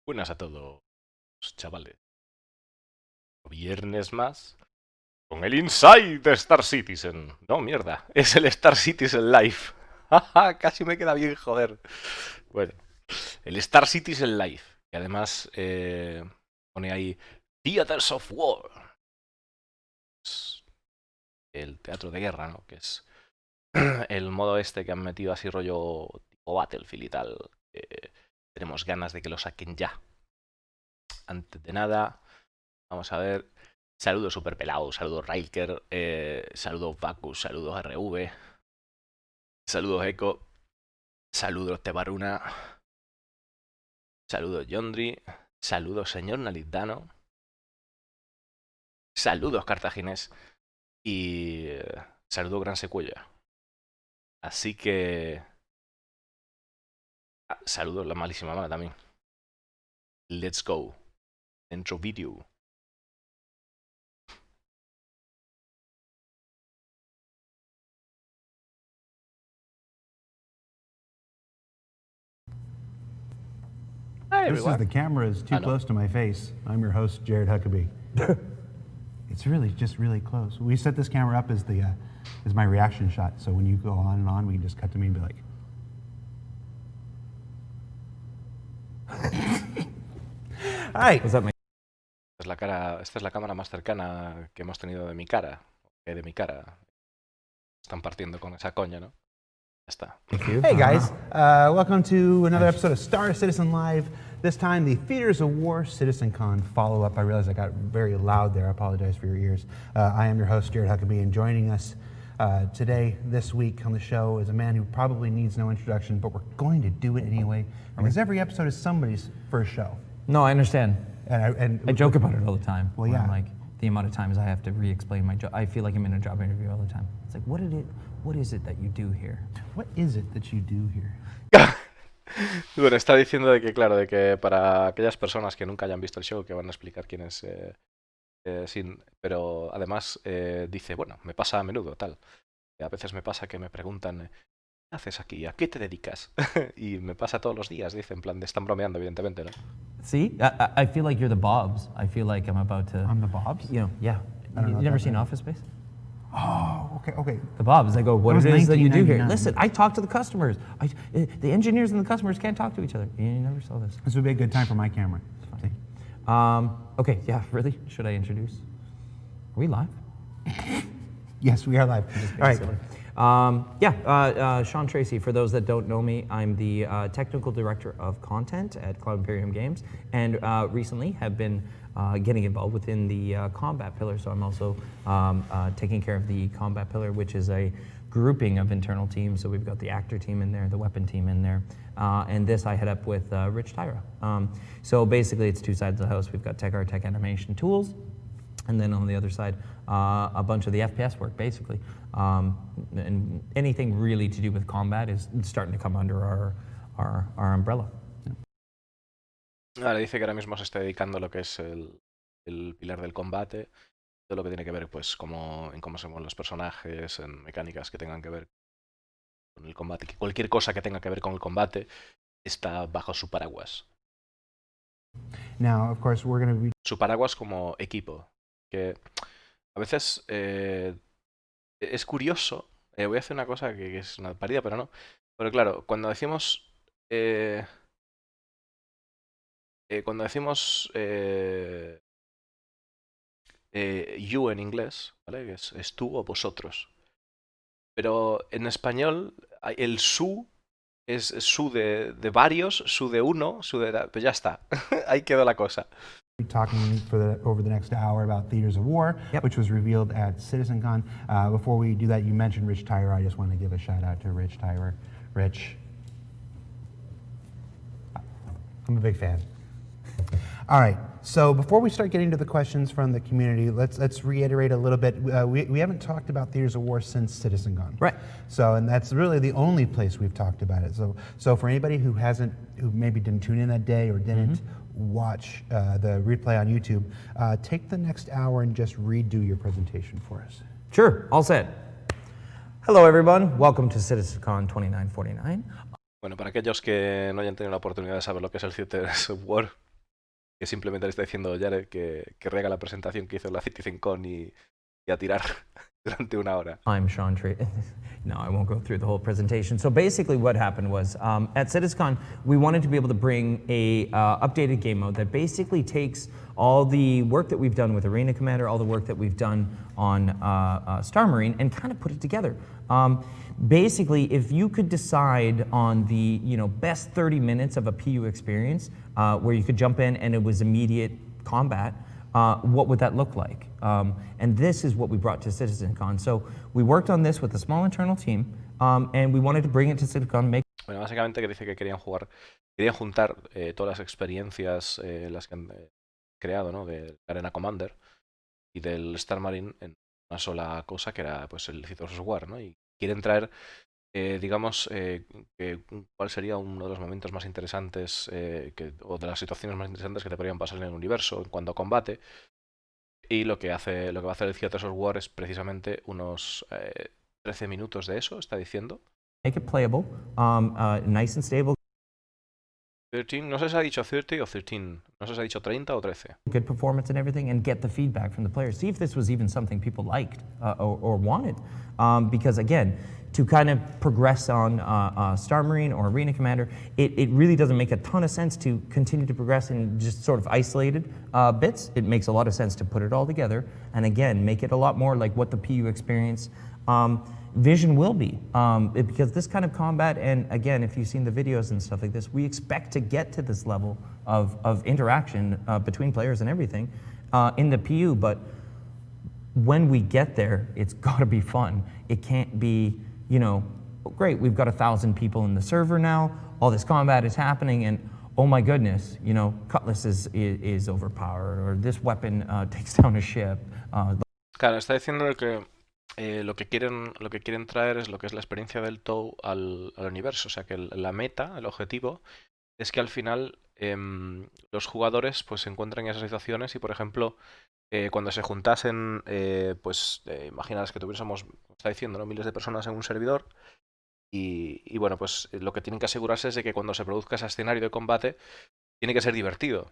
Buenas a todos, chavales. Viernes más con el Inside de Star Citizen. No, mierda, es el Star Citizen Live. Casi me queda bien, joder. Bueno, el Star Citizen Live. Y además pone ahí Theaters of War. Es el teatro de guerra, ¿no? Que es el modo este que han metido así rollo tipo Battlefield y tal. Tenemos ganas de que lo saquen ya. Antes de nada, vamos a ver. Saludos Super Pelado, saludos Railker, saludos Bacus, saludos RV, saludos Echo, saludos Tebaruna, saludos Yondri, saludos señor Nalidano, saludos Cartaginés y saludos Gran Secuella. Así que... saludos la malísima mala también. Let's go. Dentro video. Hi, This is everyone. the camera is too I know. close to my face. I'm your host, Jared Huckabee. It's really just really close. We set this camera up as the as my reaction shot. So when you go on and on, we can just cut to me and be like, "All right." What's up, mate? Esta es la cámara más cercana que hemos tenido de mi cara. De mi cara. Están partiendo con esa coña, ¿no? Ya está. Hey guys, welcome to another episode of Star Citizen Live. This time, the Theaters of War CitizenCon follow-up. I realize I got very loud there. I apologize for your ears. I am your host, Jared Huckabee, and joining us today, this week on the show, is a man who probably needs no introduction, but we're going to do it anyway, because every episode is somebody's first show. No, I understand. And I joke about it all the time. Well, when yeah. I'm like, the amount of times I have to re-explain my job. I feel like I'm in a job interview all the time. It's like, what is it that you do here? What is it that you do here? Bueno, está diciendo de que, claro, de que para aquellas personas que nunca hayan visto el show, que van a explicar quién es Sin, pero además dice, bueno, me pasa a menudo, tal. A veces me pasa que me preguntan, ¿qué haces aquí? ¿A qué te dedicas? Y me pasa todos los días, dice, en plan, de están bromeando, evidentemente, ¿no? See, I feel like you're the Bobs. I feel like I'm about to. I'm the Bobs? You know, yeah. I don't know You what never that seen means. Office Space? Oh, okay. The Bobs. They go, what That it was is that you do here? 1999. Listen, I talk to the customers. The engineers and the customers can't talk to each other. You never saw this. This would be a good time for my camera. See? Okay, yeah, really? Should I introduce? Are we live? Yes, we are live. All right. Sean Tracy, for those that don't know me, I'm the technical director of content at Cloud Imperium Games, and recently have been getting involved within the combat pillar. So I'm also taking care of the combat pillar, which is a grouping of internal teams. So we've got the actor team in there, the weapon team in there, and this I head up with Rich Tyra. So basically it's two sides of the house. We've got tech art, tech animation tools, and then on the other side, a bunch of the FPS work, basically. And anything really to do with combat is starting to come under our umbrella. Ahora dice que ahora mismo se está dedicando a lo que es el pilar del combate, todo lo que tiene que ver, pues, en cómo se mueven los personajes, en mecánicas que tengan que ver con el combate, que cualquier cosa que tenga que ver con el combate está bajo su paraguas. Now, of course, we're going to be Su paraguas como equipo, que a veces es curioso. Voy a hacer una cosa que es una parida, pero no. Pero claro, cuando decimos you en inglés, ¿vale? Que es tú o vosotros. Pero en español el su es su de varios, su de uno, su de... Pues ya está. Ahí quedó la cosa. talking over the next hour about Theaters of War, which was revealed at CitizenCon. Before we do that, you mentioned Rich Tyra. I just want to give a shout out to Rich Tyra. Rich, I'm a big fan. All right, so before we start getting to the questions from the community, let's reiterate a little bit. We haven't talked about Theaters of War since CitizenCon. Right. So, and that's really the only place we've talked about it. So for anybody who maybe didn't tune in that day or didn't watch the replay on YouTube, take the next hour and just redo your presentation for us. Sure, all set. Hello, everyone. Welcome to CitizenCon 2949. Bueno, para aquellos que no hayan tenido la oportunidad de saber lo que es el Theaters of War, que simplemente le está diciendo Jared que rega la presentación que hizo en la CitizenCon y a tirar durante una hora. I'm Sean Tree. No, I won't go through the whole presentation. So basically what happened was at CitizenCon, we wanted to be able to bring a updated game mode that basically takes all the work that we've done with Arena Commander, all the work that we've done on Star Marine, and kind of put it together. Basically, if you could decide on the best 30 minutes of a PU experience where you could jump in and it was immediate combat, what would that look like? And this is what we brought to CitizenCon. So we worked on this with a small internal team, and we wanted to bring it to CitizenCon. Bueno, básicamente que dice que querían juntar todas las experiencias las que han creado, ¿no? De Arena Commander y del Star Marine en una sola cosa, que era pues el Citizen War, ¿no? Y quieren traer, digamos, cuál sería uno de los momentos más interesantes o de las situaciones más interesantes que te podrían pasar en el universo en cuanto a combate. Y lo que va a hacer el Citizen War es precisamente unos 13 minutos de eso, está diciendo. Make it playable, nice and stable. 13, no sé si ha dicho 30 o 13, no sé si ha dicho 30 o 13. Good performance and everything, and get the feedback from the players. See if this was even something people liked or wanted. Because again, to kind of progress on Star Marine or Arena Commander, it really doesn't make a ton of sense to continue to progress in just sort of isolated bits. It makes a lot of sense to put it all together, and again, make it a lot more like what the PU experience vision will be, because this kind of combat, and again, if you've seen the videos and stuff like this, we expect to get to this level of interaction between players and everything in the PU, but when we get there, it's got to be fun. It can't be, great, we've got 1,000 people in the server now, all this combat is happening, and oh my goodness, Cutlass is overpowered, or this weapon takes down a ship. Claro, está diciendo que lo que quieren traer es lo que es la experiencia del TOW al universo. O sea, que la meta, el objetivo, es que al final los jugadores pues se encuentren en esas situaciones y, por ejemplo, cuando se juntasen, imaginaos que tuviésemos, como está diciendo, ¿no? Miles de personas en un servidor y bueno, pues lo que tienen que asegurarse es de que cuando se produzca ese escenario de combate tiene que ser divertido.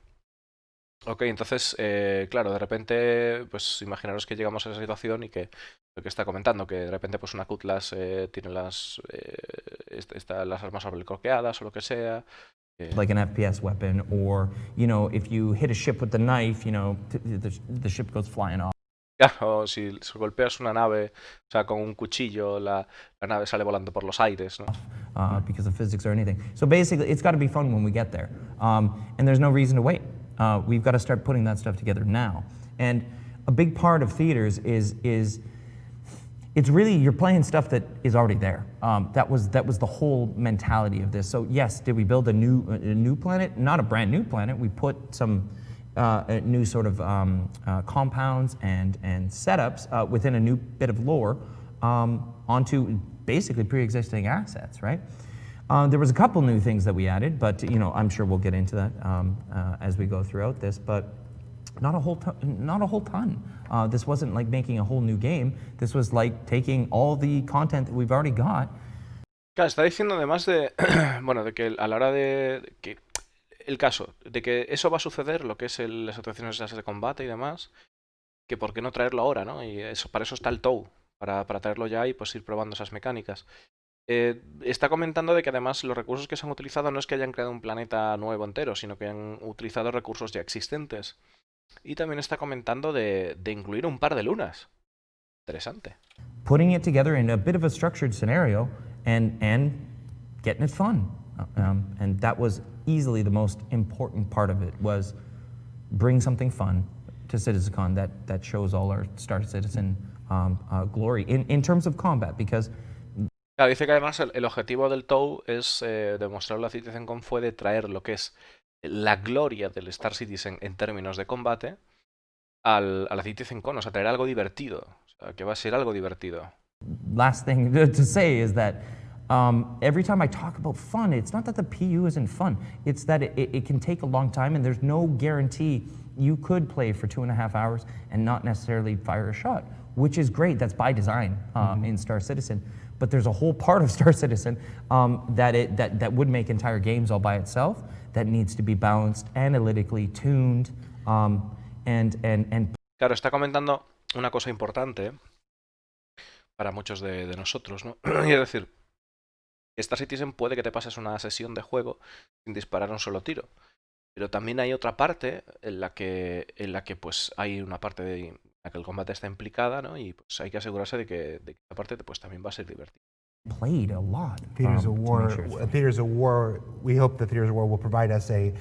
Ok, entonces, claro, de repente, pues imaginaros que llegamos a esa situación y que lo que está comentando, que de repente pues una Cutlass tiene las armas sobrecloqueadas o lo que sea. Like an FPS weapon, or, if you hit a ship with the knife, the ship goes flying off. O si golpeas una nave, o sea, con un cuchillo, la nave sale volando por los aires, ¿no? Because of physics or anything. So basically, it's got to be fun when we get there. And there's no reason to wait. We've got to start putting that stuff together now. And a big part of theaters is it's really, you're playing stuff that is already there. That was the whole mentality of this. So yes, did we build a new planet? Not a brand new planet. We put some new sort of compounds and setups within a new bit of lore onto basically pre-existing assets, right? There was a couple new things that we added, but I'm sure we'll get into that as we go throughout this. But not a whole ton. This wasn't like making a whole new game. This was like taking all the content that we've already got. Claro, está diciendo además de, bueno, de que a la hora de que el caso de que eso va a suceder, lo que es las situaciones de combate y demás, que por qué no traerlo ahora, ¿no? Y para eso está el TOW, para traerlo ya y pues ir probando esas mecánicas. Está comentando de que además los recursos que se han utilizado no es que hayan creado un planeta nuevo entero, sino que han utilizado recursos ya existentes. Y también está comentando de incluir un par de lunas. Interesante. Putting it together in a bit of a structured scenario and getting it fun. And that was easily the most important part of it, was bring something fun to CitizenCon that shows all our Star Citizen glory in terms of combat, because claro, dice que además el objetivo del TOW es demostrar la CitizenCon fue de traer lo que es la gloria del Star Citizen en términos de combate a la CitizenCon, o sea, traer algo divertido, o sea, que va a ser algo divertido. Last thing to say is that every time I talk about fun, it's not that the PU isn't fun, it's that it can take a long time and there's no guarantee you could play for 2.5 hours and not necessarily fire a shot, which is great, that's by design in Star Citizen. but there's a whole part of Star Citizen that would make entire games all by itself that needs to be balanced, analytically tuned, and Claro, está comentando una cosa importante para muchos de nosotros, ¿no? Y es decir, Star Citizen puede que te pases una sesión de juego sin disparar un solo tiro. Pero también hay otra parte en la que pues hay una parte en la que el combate está implicada, ¿no? Y pues hay que asegurarse de que esa parte pues también va a ser divertida. played a lot. Theaters to of make War. sure it's fun. Theaters of War. We hope that Theaters of War will provide us a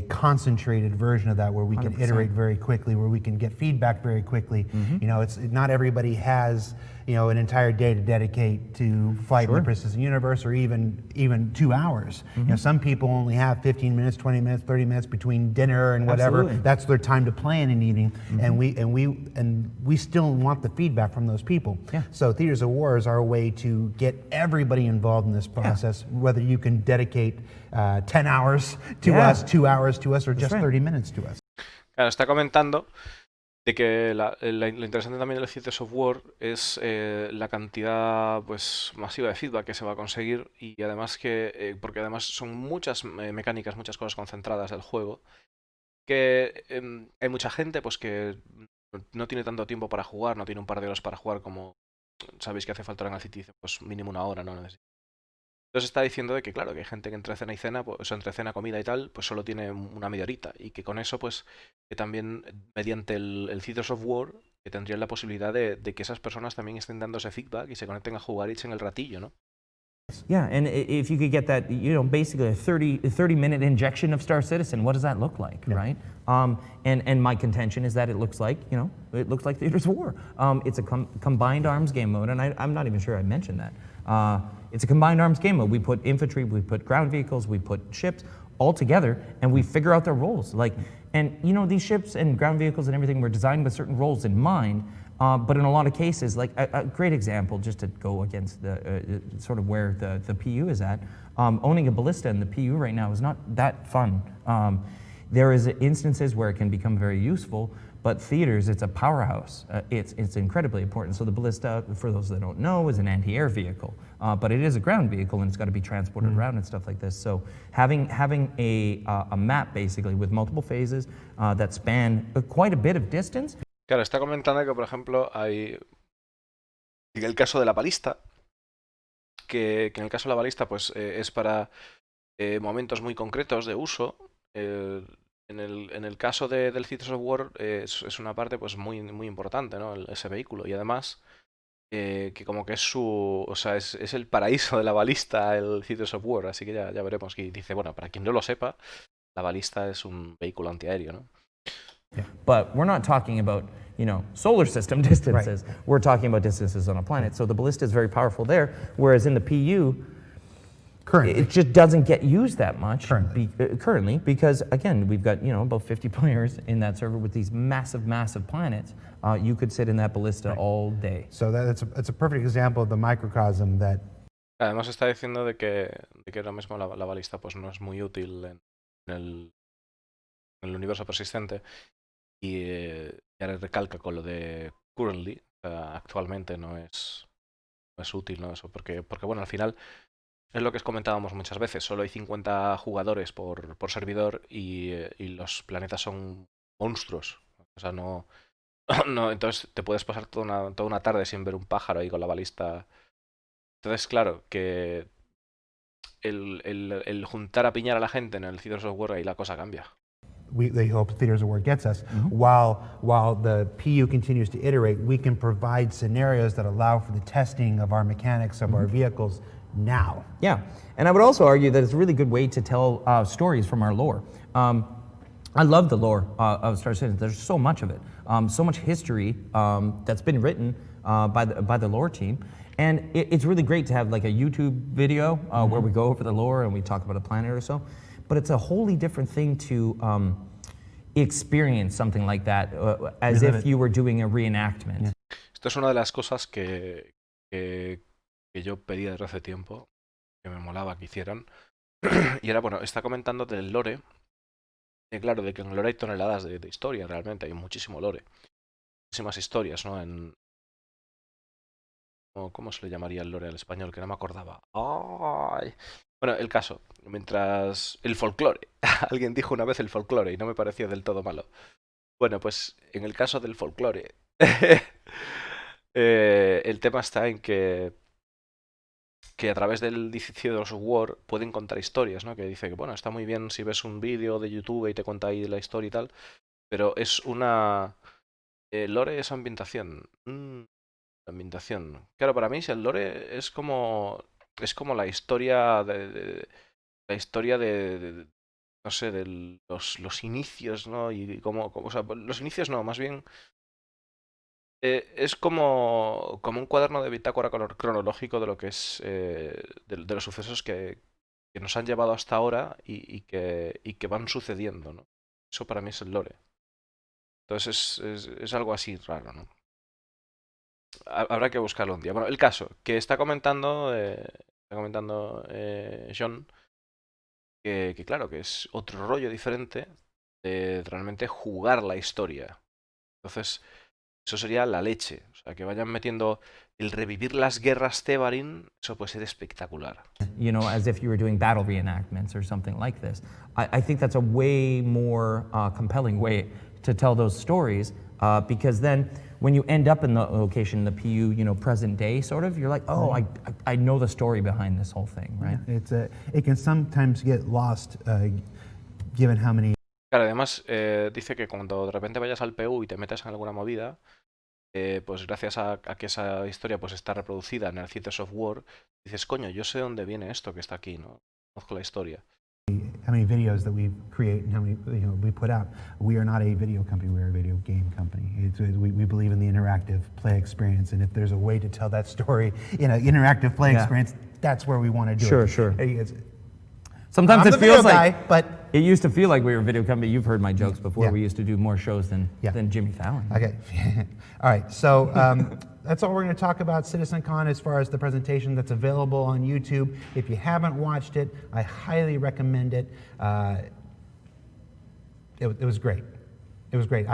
concentrated version of that, where we can 100%. iterate very quickly, where we can get feedback very quickly. You know, it's not everybody has an entire day to dedicate to fight in the Precision Universe, or even 2 hours. You know, some people only have 15 minutes, 20 minutes, 30 minutes between dinner and whatever. Absolutely. That's their time to play in an evening, and we still want the feedback from those people. Yeah. So Theaters of War is our way to get everybody involved in this process, whether you can dedicate 10 hours to us, 2 hours to us, or just 30 minutes to us. Claro, está comentando de que lo interesante también del Theaters of War es la cantidad pues masiva de feedback que se va a conseguir, y además porque además son muchas mecánicas, muchas cosas concentradas del juego, que hay mucha gente pues que no tiene tanto tiempo para jugar, no tiene un par de horas para jugar como sabéis que hace falta en el Citizen, pues mínimo una hora, ¿no? Entonces está diciendo de que claro, que hay gente que entre cena y cena, pues entre cena, comida y tal, pues solo tiene una media horita, y que con eso pues que también mediante el Theaters of War que tendrían la posibilidad de que esas personas también estén dando ese feedback y se conecten a jugar y echen el ratillo, ¿no? Yeah, and if you could get that, basically a 30-minute injection of Star Citizen, what does that look like, right? And my contention is that it looks like, Theaters of War. It's a combined arms game mode, and I'm not even sure I mentioned that. It's a combined arms game mode. We put infantry, we put ground vehicles, we put ships all together, and we figure out their roles. And these ships and ground vehicles and everything were designed with certain roles in mind. But in a lot of cases, like a great example, just to go against the sort of where the PU is at, owning a ballista in the PU right now is not that fun. There is instances where it can become very useful, but theaters, it's a powerhouse. It's incredibly important. So the ballista, for those that don't know, is an anti-air vehicle, but it is a ground vehicle, and it's got to be transported around and stuff like this. So having a map basically with multiple phases that span quite a bit of distance. Claro, está comentando que, por ejemplo, hay en el caso de la balista, que en el caso de la balista pues es para momentos muy concretos de uso. En el caso del Theaters of War es una parte pues muy, muy importante, ¿no? Ese vehículo, y además que como que es es el paraíso de la balista, el Theaters of War, así que ya veremos. Y dice, bueno, para quien no lo sepa, la balista es un vehículo antiaéreo, ¿no? Yeah. But we're not talking about, solar system distances. Right. We're talking about distances on a planet. So the ballista is very powerful there, whereas in the PU, it just doesn't get used that much currently because, again, we've got, about 50 players in that server with these massive, massive planets. You could sit in that ballista all day. So it's a perfect example of the microcosm that... Además está diciendo de que ahora mismo la balista pues no es muy útil en el universo persistente, y ya recalca con lo de currently, actualmente no es útil, ¿no? Eso, porque bueno, al final es lo que comentábamos muchas veces, solo hay 50 jugadores por servidor, y los planetas son monstruos, o sea, no, entonces te puedes pasar toda una tarde sin ver un pájaro ahí con la balista. Entonces, claro, que el juntar a piñar a la gente en el Theaters of War, ahí la cosa cambia. They hope Theaters of War gets us. While the PU continues to iterate, we can provide scenarios that allow for the testing of our mechanics of our vehicles now. Yeah, and I would also argue that it's a really good way to tell stories from our lore. I love the lore of Star Citizen. There's so much of it, so much history that's been written by the lore team. And it's really great to have like a YouTube video where we go over the lore and we talk about a planet or so. But it's a wholly different thing to experience something like that as if you were doing a reenactment. Esto es una de las cosas que yo pedía desde hace tiempo, que me molaba que hicieran. Y ahora, bueno, está comentando del lore. Claro, de que en el lore hay toneladas de historia, realmente. Hay muchísimo lore. Muchísimas historias, ¿no? ¿Cómo se le llamaría el lore al español? Que no me acordaba. ¡Ay! Bueno, el caso, mientras... El folclore. Alguien dijo una vez el folclore y no me pareció del todo malo. Bueno, pues en el caso del folclore, el tema está en que a través del edificio de los War pueden contar historias, ¿no? Que dice que, bueno, está muy bien si ves un vídeo de YouTube y te cuenta ahí la historia y tal, pero es una... lore es ambientación. Ambientación. Claro, para mí si el lore es como... Es como la historia la historia no sé, de los inicios, ¿no? Y o sea, los inicios no, más bien es como un cuaderno de bitácora cronológico de lo que es de los sucesos que nos han llevado hasta ahora y que van sucediendo, ¿no? Eso para mí es el lore. Entonces es algo así raro, ¿no? Habrá que buscarlo un día. Bueno, el caso que está comentando John que claro, que es otro rollo diferente de realmente jugar la historia. Entonces, eso sería la leche. O sea, que vayan metiendo el revivir las guerras Tebarin, eso puede ser espectacular. You know, as if you were doing battle reenactments or something like this. I think that's a way more compelling way to tell those stories because then when you end up in the location, the PU, you know, present day sort of, you're like, oh, I know the story behind this whole thing, right? Yeah, it can sometimes get lost given how many. Claro, además dice que cuando de repente vayas al PU y te metas en alguna movida, pues gracias a que esa historia pues está reproducida en el Theaters of War, dices, coño, yo sé dónde viene esto que está aquí, ¿no? Conozco la historia. How many videos that we create and how many we put out. We are not a video company. We are a video game company. We believe in the interactive play experience, and if there's a way to tell that story in an interactive play experience, that's where we want to do it. Sure. It's, Sometimes I'm it the feels video like guy, but it used to feel like we were a video company. You've heard my jokes before. Yeah. We used to do more shows than Jimmy Fallon. okay. All right. So that's all we're going to talk about CitizenCon as far as the presentation that's available on YouTube. If you haven't watched it, I highly recommend it. It was great. It was great.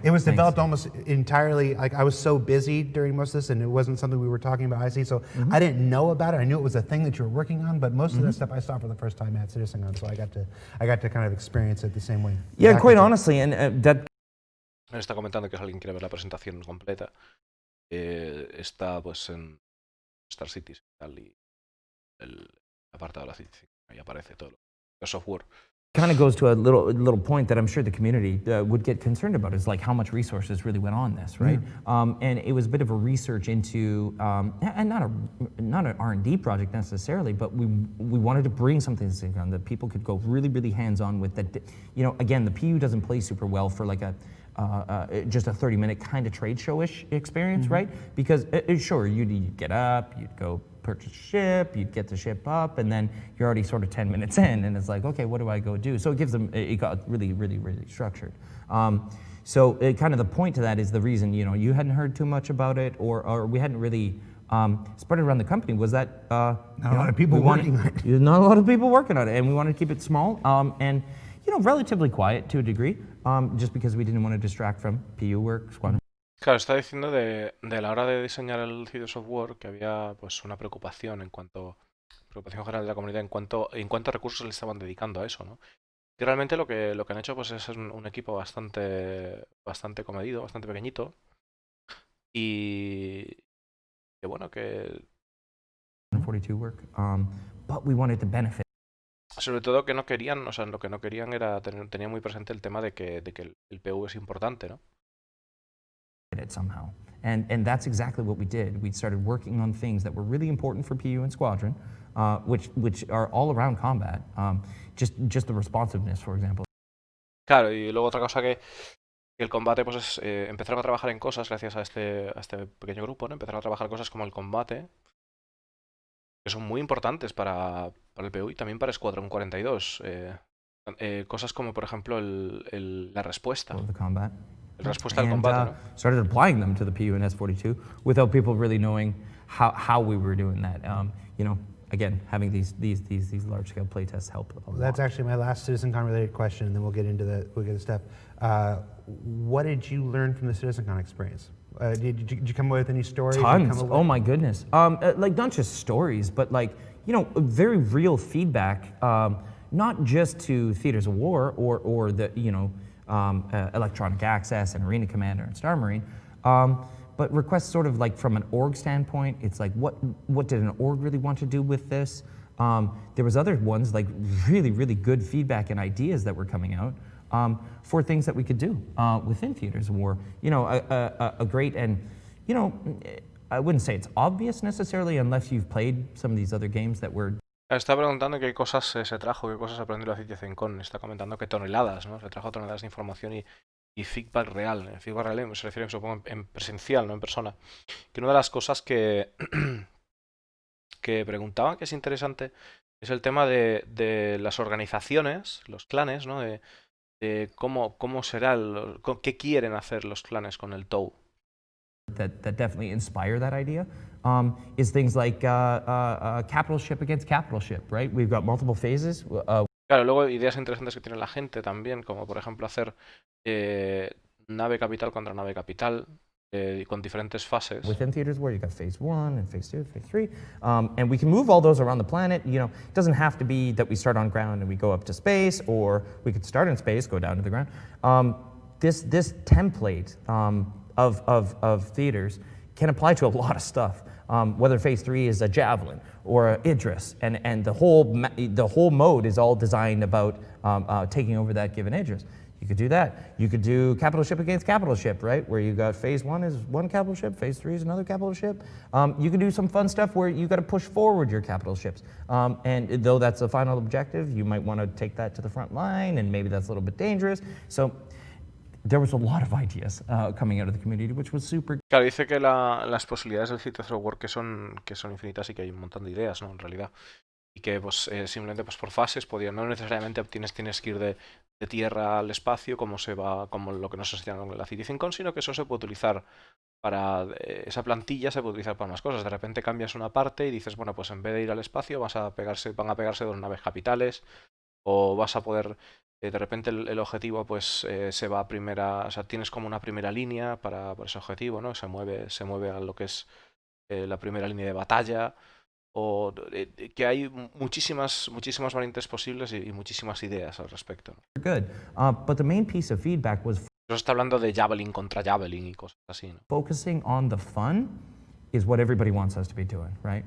It was developed almost entirely, like I was so busy during most of this and it wasn't something we were talking about, I see, so I didn't know about it. I knew it was a thing that you were working on, but most of that stuff I saw for the first time at CitizenCon, so I got to kind of experience it the same way. Yeah, Back quite in- honestly, and that Él está comentando que si alguien quiere ver la presentación completa, está pues en Star Cities y tal, y el apartado de la City, ahí aparece todo el software. kind of goes to a little point that I'm sure the community would get concerned about is like how much resources really went on this, right? And it was a bit of a research into, and not an R&D project necessarily, but we wanted to bring something to CitizenCon that people could go really hands-on with. That, you know, again, the PU doesn't play super well for like just a 30-minute kind of trade show-ish experience, right? Because sure, you'd get up, you'd go purchase a ship, you'd get the ship up, and then you're already sort of 10 minutes in, and it's like, okay, what do I go do? So it got really structured. So kind of the point to that is the reason, you know, you hadn't heard too much about it, or we hadn't really spread it around the company, was that Not a lot of people working on it. not a lot of people working on it, and we wanted to keep it small, and you know, relatively quiet to a degree, just because we didn't want to distract from PU work, Squadron. Claro, está diciendo de la hora de diseñar el sitio software que había pues una preocupación preocupación general de la comunidad en cuanto a recursos le estaban dedicando a eso, ¿no? Y realmente lo que han hecho pues es un equipo bastante comedido, bastante pequeñito y que bueno que 42 work, but we wanted to benefit. sobre todo que no querían, o sea, lo que no querían era tenían muy presente el tema de que el PU es importante, ¿no? It somehow. And that's exactly what we did. We started working on things that were really important for PU and Squadron, which are all around combat. Just the responsiveness, for example. Claro, y luego otra cosa que el combate, pues es empezaron a trabajar en cosas gracias a este pequeño grupo, ¿no? Empezaron a trabajar cosas como el combate, que son muy importantes para el PU y también para Escuadrón 42. Cosas como, por ejemplo, la respuesta. The combat. La respuesta al And combate, ¿no? started applying them to the PU and S42 without people really knowing how we were doing that. You know, again, having these large scale play tests help a lot. That's actually my last CitizenCon related question, and then we'll get into the stuff. What did you learn from the CitizenCon experience? Did you come up with any stories? Tons. Oh my goodness. Like not just stories, but like, very real feedback, not just to Theaters of War or the, Electronic Access and Arena Commander and Star Marine, but requests sort of like from an org standpoint. It's like, what did an org really want to do with this? There was other ones like really, really good feedback and ideas that were coming out for things that we could do within Theaters of War. A great, and I wouldn't say it's obvious necessarily unless you've played some of these other games that were. Está preguntando qué cosas se trajo, qué cosas aprendió la CitizenCon. Está comentando que toneladas, ¿no? Se trajo toneladas de información y feedback real. El feedback real se refiere, supongo, en presencial, no en persona. Que una de las cosas que preguntaban, que es interesante, es el tema de las organizaciones, los clanes, ¿no? De cómo será, qué quieren hacer los clanes con el TOW. That definitely inspire that idea is things like capital ship against capital ship, right? We've got multiple phases. Claro, luego ideas interesantes que tiene la gente también, como por ejemplo hacer nave capital contra nave capital con diferentes fases. Within Theaters War, you got phase 1 and phase 2, phase 3, and we can move all those around the planet. It doesn't have to be that we start on ground and we go up to space, or we could start in space, go down to the ground. This template of theaters can apply to a lot of stuff. Whether phase 3 is a javelin or a Idris, and the whole mode is all designed about taking over that given Idris. You could do that. You could do capital ship against capital ship, right? Where you got phase 1 is one capital ship, phase 3 is another capital ship. You can do some fun stuff where you got to push forward your capital ships. And though that's the final objective, you might want to take that to the front line, and maybe that's a little bit dangerous. So there was a lot of ideas coming out of the community, which was super. Claro, dice que las posibilidades del Theaters of War que son infinitas y que hay un montón de ideas, ¿no? En realidad. Y que pues simplemente pues por fases no necesariamente tienes que ir de tierra al espacio como lo que nos enseñaron en la CitizenCon, sino que eso se puede utilizar para esa plantilla, se puede utilizar para más cosas. De repente cambias una parte y dices, bueno, pues en vez de ir al espacio van a pegarse dos naves capitales, o vas a poder de repente el objetivo pues se va a primera, o sea, tienes como una primera línea para ese objetivo, ¿no? Se mueve a lo que es la primera línea de batalla. O que hay muchísimas variantes posibles y muchísimas ideas al respecto. Good. But the main piece of feedback was Eso está hablando de Javelin contra Javelin y cosas así, ¿no? focusing on the fun is what everybody wants us to be doing, right?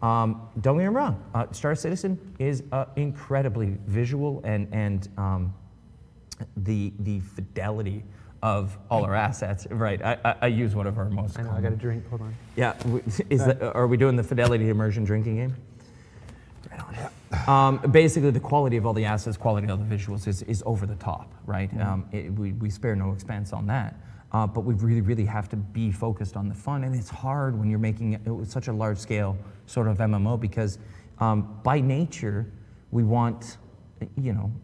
Don't get me wrong, Star Citizen is incredibly visual, and the fidelity of all our assets, right? I use one of our most. I know, I got a drink, hold on. Yeah, are we doing the Fidelity Immersion drinking game? Right on. Basically, the quality of all the assets, quality of the visuals is over the top, right? We spare no expense on that. But we really have to be focused on the fun, and it's hard when you're making it with such a large scale sort of MMO, because by nature, we want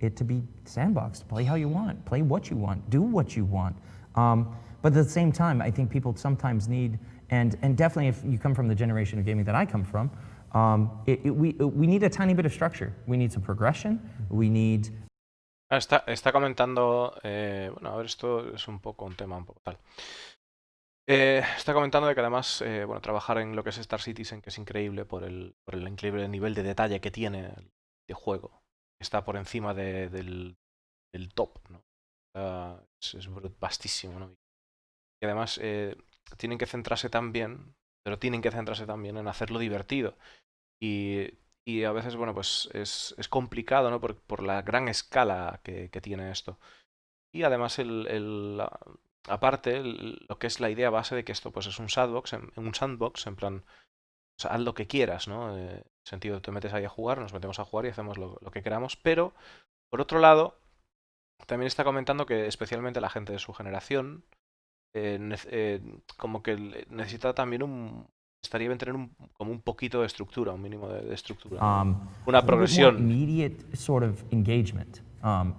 it to be sandboxed. Play how you want, play what you want, do what you want. But at the same time, I think people sometimes need, and definitely if you come from the generation of gaming that I come from, we need a tiny bit of structure. We need some progression. We need. Está comentando, bueno, a ver, esto es un tema un poco tal. Está comentando de que además, bueno, trabajar en lo que es Star Citizen, que es increíble por el increíble nivel de detalle que tiene de juego. Está por encima del top, ¿no? Es vastísimo, ¿no? Y además tienen que centrarse también en hacerlo divertido. Y a veces, bueno, pues es complicado, ¿no? Por la gran escala que tiene esto. Y además, aparte, lo que es la idea base de que esto pues es un sandbox, en plan, o sea, haz lo que quieras, ¿no? En el sentido, te metes ahí a jugar, nos metemos a jugar y hacemos lo que queramos. Pero, por otro lado, también está comentando que especialmente la gente de su generación como que necesita también estaría bien tener como un poquito de estructura, un mínimo de estructura, una progresión. Immediate sort of engagement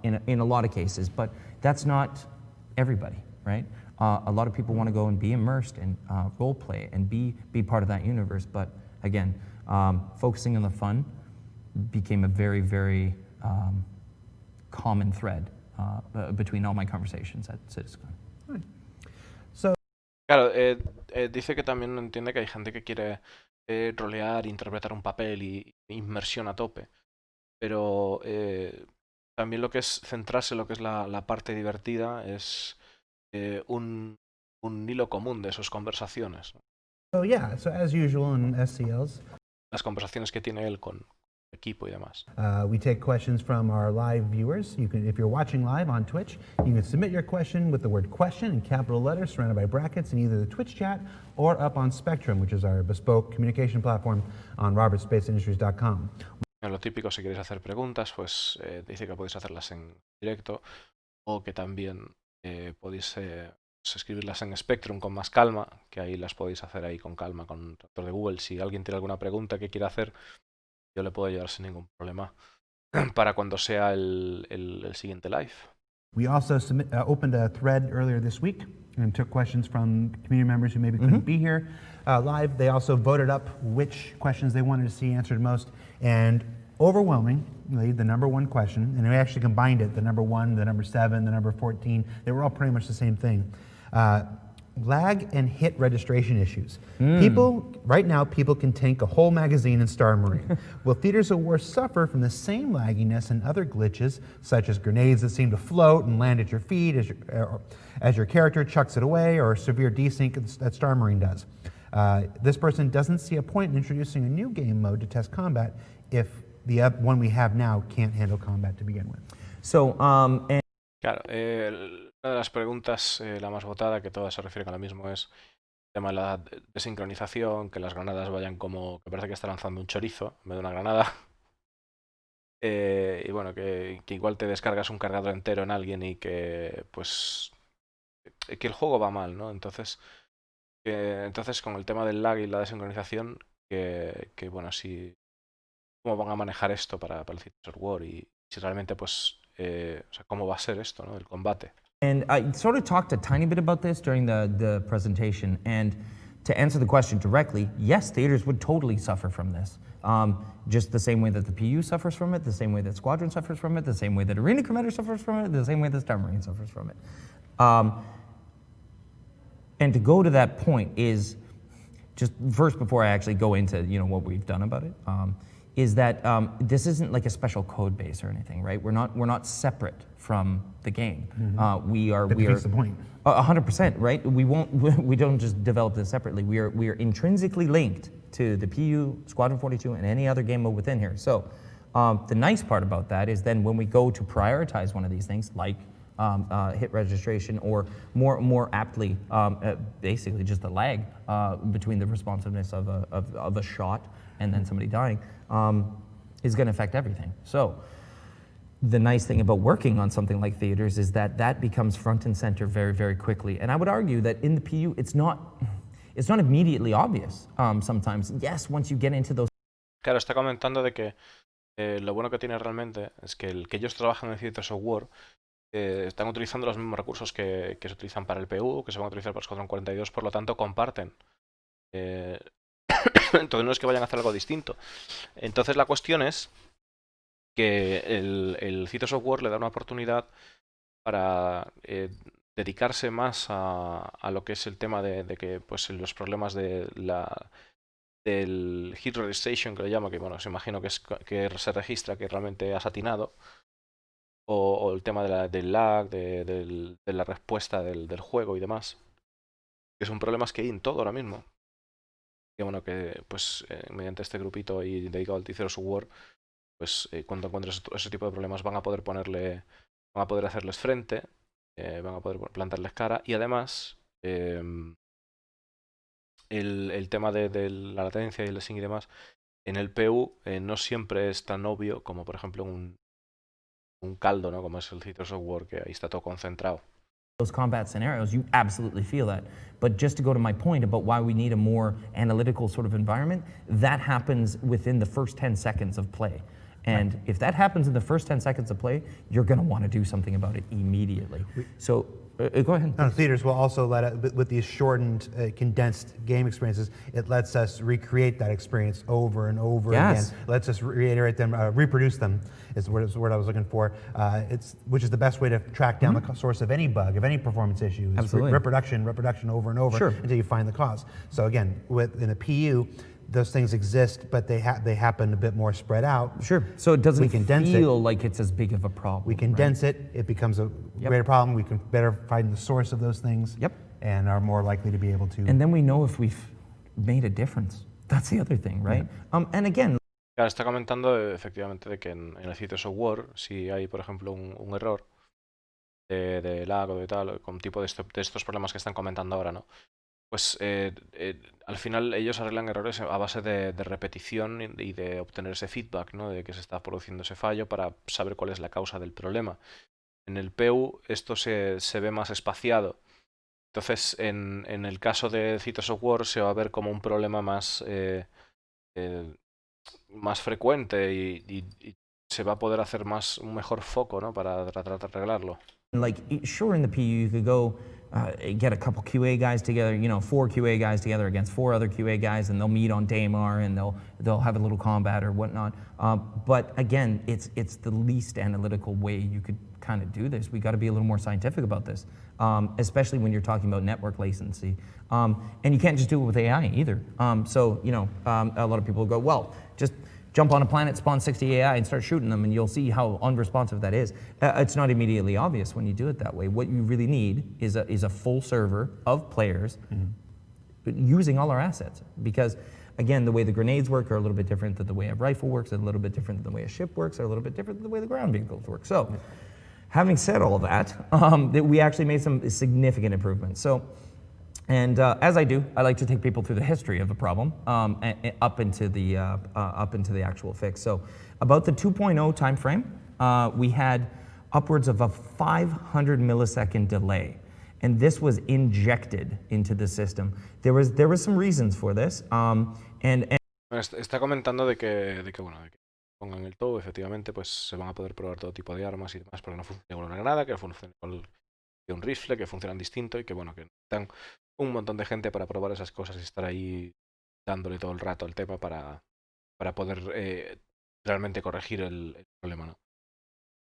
in a lot of cases, but that's not everybody, right? A lot of people want to go and be immersed and role play and be part of that universe, but again, focusing on the fun became a very, very common thread between all my conversations at CitizenCon. Claro, dice que también entiende que hay gente que quiere rolear, interpretar un papel y inmersión a tope. Pero también lo que es centrarse en lo que es la parte divertida es un hilo común de sus conversaciones, ¿no? So yeah, so as usual in SCLs, Las conversaciones que tiene él con el equipo y demás. we take questions from our live viewers. You can, if you're watching live on Twitch, you can submit your question with the word question in capital letters surrounded by brackets in either the Twitch chat or up on Spectrum, which is our bespoke communication platform on robertspaceindustries.com. Lo típico, si queréis hacer preguntas, pues dice que podéis hacerlas en directo o que también podéis escribirlas en Spectrum con más calma, que ahí las podéis hacer ahí con calma con un traductor de Google. Si alguien tiene alguna pregunta que quiera hacer, yo le puedo ayudar sin ningún problema para cuando sea el siguiente live. We also opened a thread earlier this week and took questions from community members who maybe couldn't be here live. They also voted up which questions they wanted to see answered most, and overwhelmingly, the number one question, and we actually combined it, the number 1, the number 7, the number 14, they were all pretty much the same thing. Lag and hit registration issues. Right now, people can tank a whole magazine in Star Marine. Will Theaters of War suffer from the same lagginess and other glitches, such as grenades that seem to float and land at your feet as your character chucks it away, or severe desync that Star Marine does? This person doesn't see a point in introducing a new game mode to test combat if the one we have now can't handle combat to begin with. So, Claro, una de las preguntas, la más votada, que todas se refieren a lo mismo, es el tema de la desincronización, que las granadas vayan como que parece que está lanzando un chorizo en vez de una granada. Y bueno, que igual te descargas un cargador entero en alguien y que pues que el juego va mal, ¿no? Entonces con el tema del lag y la desincronización, que bueno, si cómo van a manejar esto para el Citizen War y si realmente pues o sea, cómo va a ser esto, ¿no? El combate. And I sort of talked a tiny bit about this during the presentation. And to answer the question directly, yes, theaters would totally suffer from this. Just the same way that the PU suffers from it, the same way that Squadron suffers from it, the same way that Arena Commander suffers from it, the same way that Star Marine suffers from it. And to go to that point is just first before I actually go into what we've done about it. Is that this isn't like a special code base or anything, right? We're not separate from the game. We are. That's the point. 100%, right? We don't just develop this separately. We are intrinsically linked to the PU, Squadron 42, and any other game mode within here. So the nice part about that is then when we go to prioritize one of these things, like hit registration, or more aptly, basically just the lag between the responsiveness of a shot and then somebody dying, is going to affect everything. So the nice thing about working on something like theaters is that becomes front and center very, very quickly. And I would argue that in the PU, it's not immediately obvious sometimes. Yes, once you get into those. Claro, está comentando de que lo bueno que tiene realmente es que el que ellos trabajan en Theaters of War están utilizando los mismos recursos que se utilizan para el PU, que se van a utilizar para el Squadron 42, por lo tanto comparten. Entonces no es que vayan a hacer algo distinto. Entonces la cuestión es que el Theaters of War le da una oportunidad para dedicarse más a lo que es el tema de que pues los problemas del hit registration, que le llama, que bueno, se imagino que se registra que realmente has atinado, o el tema del lag, de la respuesta del juego y demás, que son problemas que hay en todo ahora mismo. Que bueno, que pues mediante este grupito y dedicado al Theaters of War, pues cuando encuentres ese tipo de problemas van a poder hacerles frente, van a poder plantarles cara, y además el tema de la latencia y el sync y demás en el PU no siempre es tan obvio como por ejemplo un caldo, ¿no? Como es el Theaters of War, que ahí está todo concentrado. Those combat scenarios, you absolutely feel that. But just to go to my point about why we need a more analytical sort of environment, that happens within the first 10 seconds of play. And if that happens in the first 10 seconds of play, you're going to want to do something about it immediately. So go ahead. No, theaters will also let it, with these shortened, condensed game experiences, it lets us recreate that experience over and over again. Lets us reiterate them, reproduce them, is the word I was looking for. Which is the best way to track down the source of any bug, of any performance issue. Is reproduction over and over until you find the cause. So again, in a PU, those things exist, but they happen a bit more spread out. Sure. So it doesn't feel like it's as big of a problem. We condense it. It becomes a greater problem. We can better find the source of those things. And are more likely to be able to. And then we know if we've made a difference. That's the other thing, right? And again. Claro, está comentando efectivamente de que en el Citizen War, si hay, por ejemplo, un error de lag o de tal, con tipo de estos problemas que están comentando ahora, ¿no? Pues al final ellos arreglan errores a base de repetición y de obtener ese feedback, ¿no? De que se está produciendo ese fallo para saber cuál es la causa del problema. En el PU esto se ve más espaciado. Entonces, en el caso de Citizen War se va a ver como un problema más frecuente y se va a poder hacer un mejor foco, ¿no? Para tratar de arreglarlo. Like, sure, in the PU you could go get a couple QA guys together, 4 QA guys together against 4 other QA guys, and they'll meet on Daymar and they'll have a little combat or whatnot. But again, it's the least analytical way you could kind of do this. We got to be a little more scientific about this, especially when you're talking about network latency. And you can't just do it with AI either. So a lot of people go, well, just jump on a planet, spawn 60 AI, and start shooting them, and you'll see how unresponsive that is. It's not immediately obvious when you do it that way. What you really need is a full server of players using all our assets. Because, again, the way the grenades work are a little bit different than the way a rifle works, a little bit different than the way a ship works, or a little bit different than the way the ground vehicles work. So, having said all of that, we actually made some significant improvements. So, and as I do, I like to take people through the history of a problem up into the actual fix. So about the 2.0 time frame, we had upwards of a 500 millisecond delay. And this was injected into the system. There was some reasons for this. Está comentando de que pongan el TOW, efectivamente, pues se van a poder probar todo tipo de armas y demás, porque no funciona con una granada, que funciona con un rifle, que funcionan distinto y que necesitan un montón de gente para probar esas cosas y estar ahí dándole todo el rato al tema para poder realmente corregir el problema, ¿no?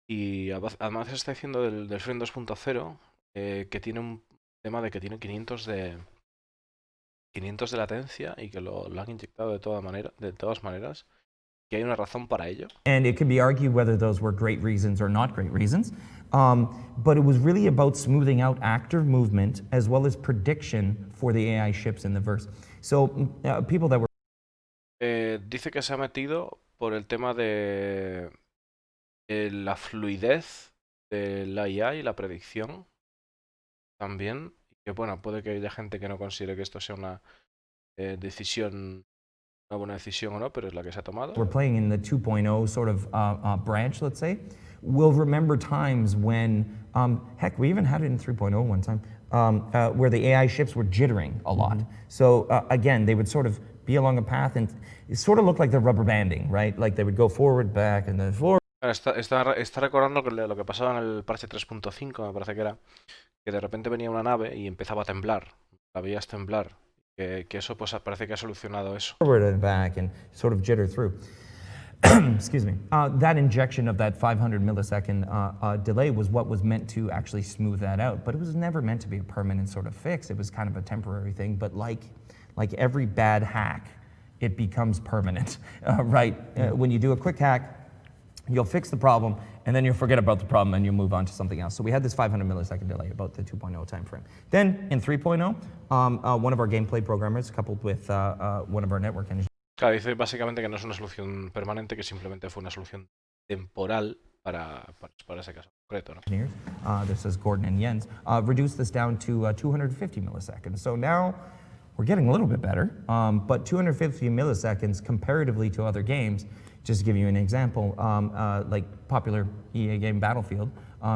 Y además está diciendo del Frame 2.0 que tiene un tema de que tiene 500 de latencia y que lo han inyectado de todas maneras. Que hay una razón para ello. And it could be argued whether those were great reasons or not great reasons. But it was really about smoothing out actor movement as well as prediction for the AI ships in the verse. So people that were... Dice que se ha metido por el tema de la fluidez de la IA y la predicción también. Que puede que haya gente que no considere que esto sea una buena decisión o no, pero es la que se ha tomado. We're playing in the 2.0 sort of branch, let's say. We'll remember times when, heck, we even had it in 3.0 one time, where the AI ships were jittering a lot. So again, they would sort of be along a path and it sort of looked like they're rubber banding, right? Like they would go forward, back, and then forward. Está recordando lo que pasaba en el parche 3.5, me parece que era, que de repente venía una nave y empezaba a temblar, la veías temblar. Que eso pues parece que ha solucionado eso. Forward and back and sort of jitter through. Excuse me. That injection of that 500 millisecond delay was what was meant to actually smooth that out, but it was never meant to be a permanent sort of fix. It was kind of a temporary thing, but like every bad hack, it becomes permanent, right? When you do a quick hack, you'll fix the problem, and then you'll forget about the problem, and you'll move on to something else. So we had this 500 millisecond delay, about the 2.0 time frame. Then, in 3.0, one of our gameplay programmers, coupled with one of our network engineers. Claro, dice básicamente que no es una solución permanente, que simplemente fue una solución temporal para ese caso concreto, ¿no? This is Gordon and Jens, reduced this down to 250 milliseconds. So now we're getting a little bit better, but 250 milliseconds comparatively to other games. Just to give you an example, like popular EA game Battlefield,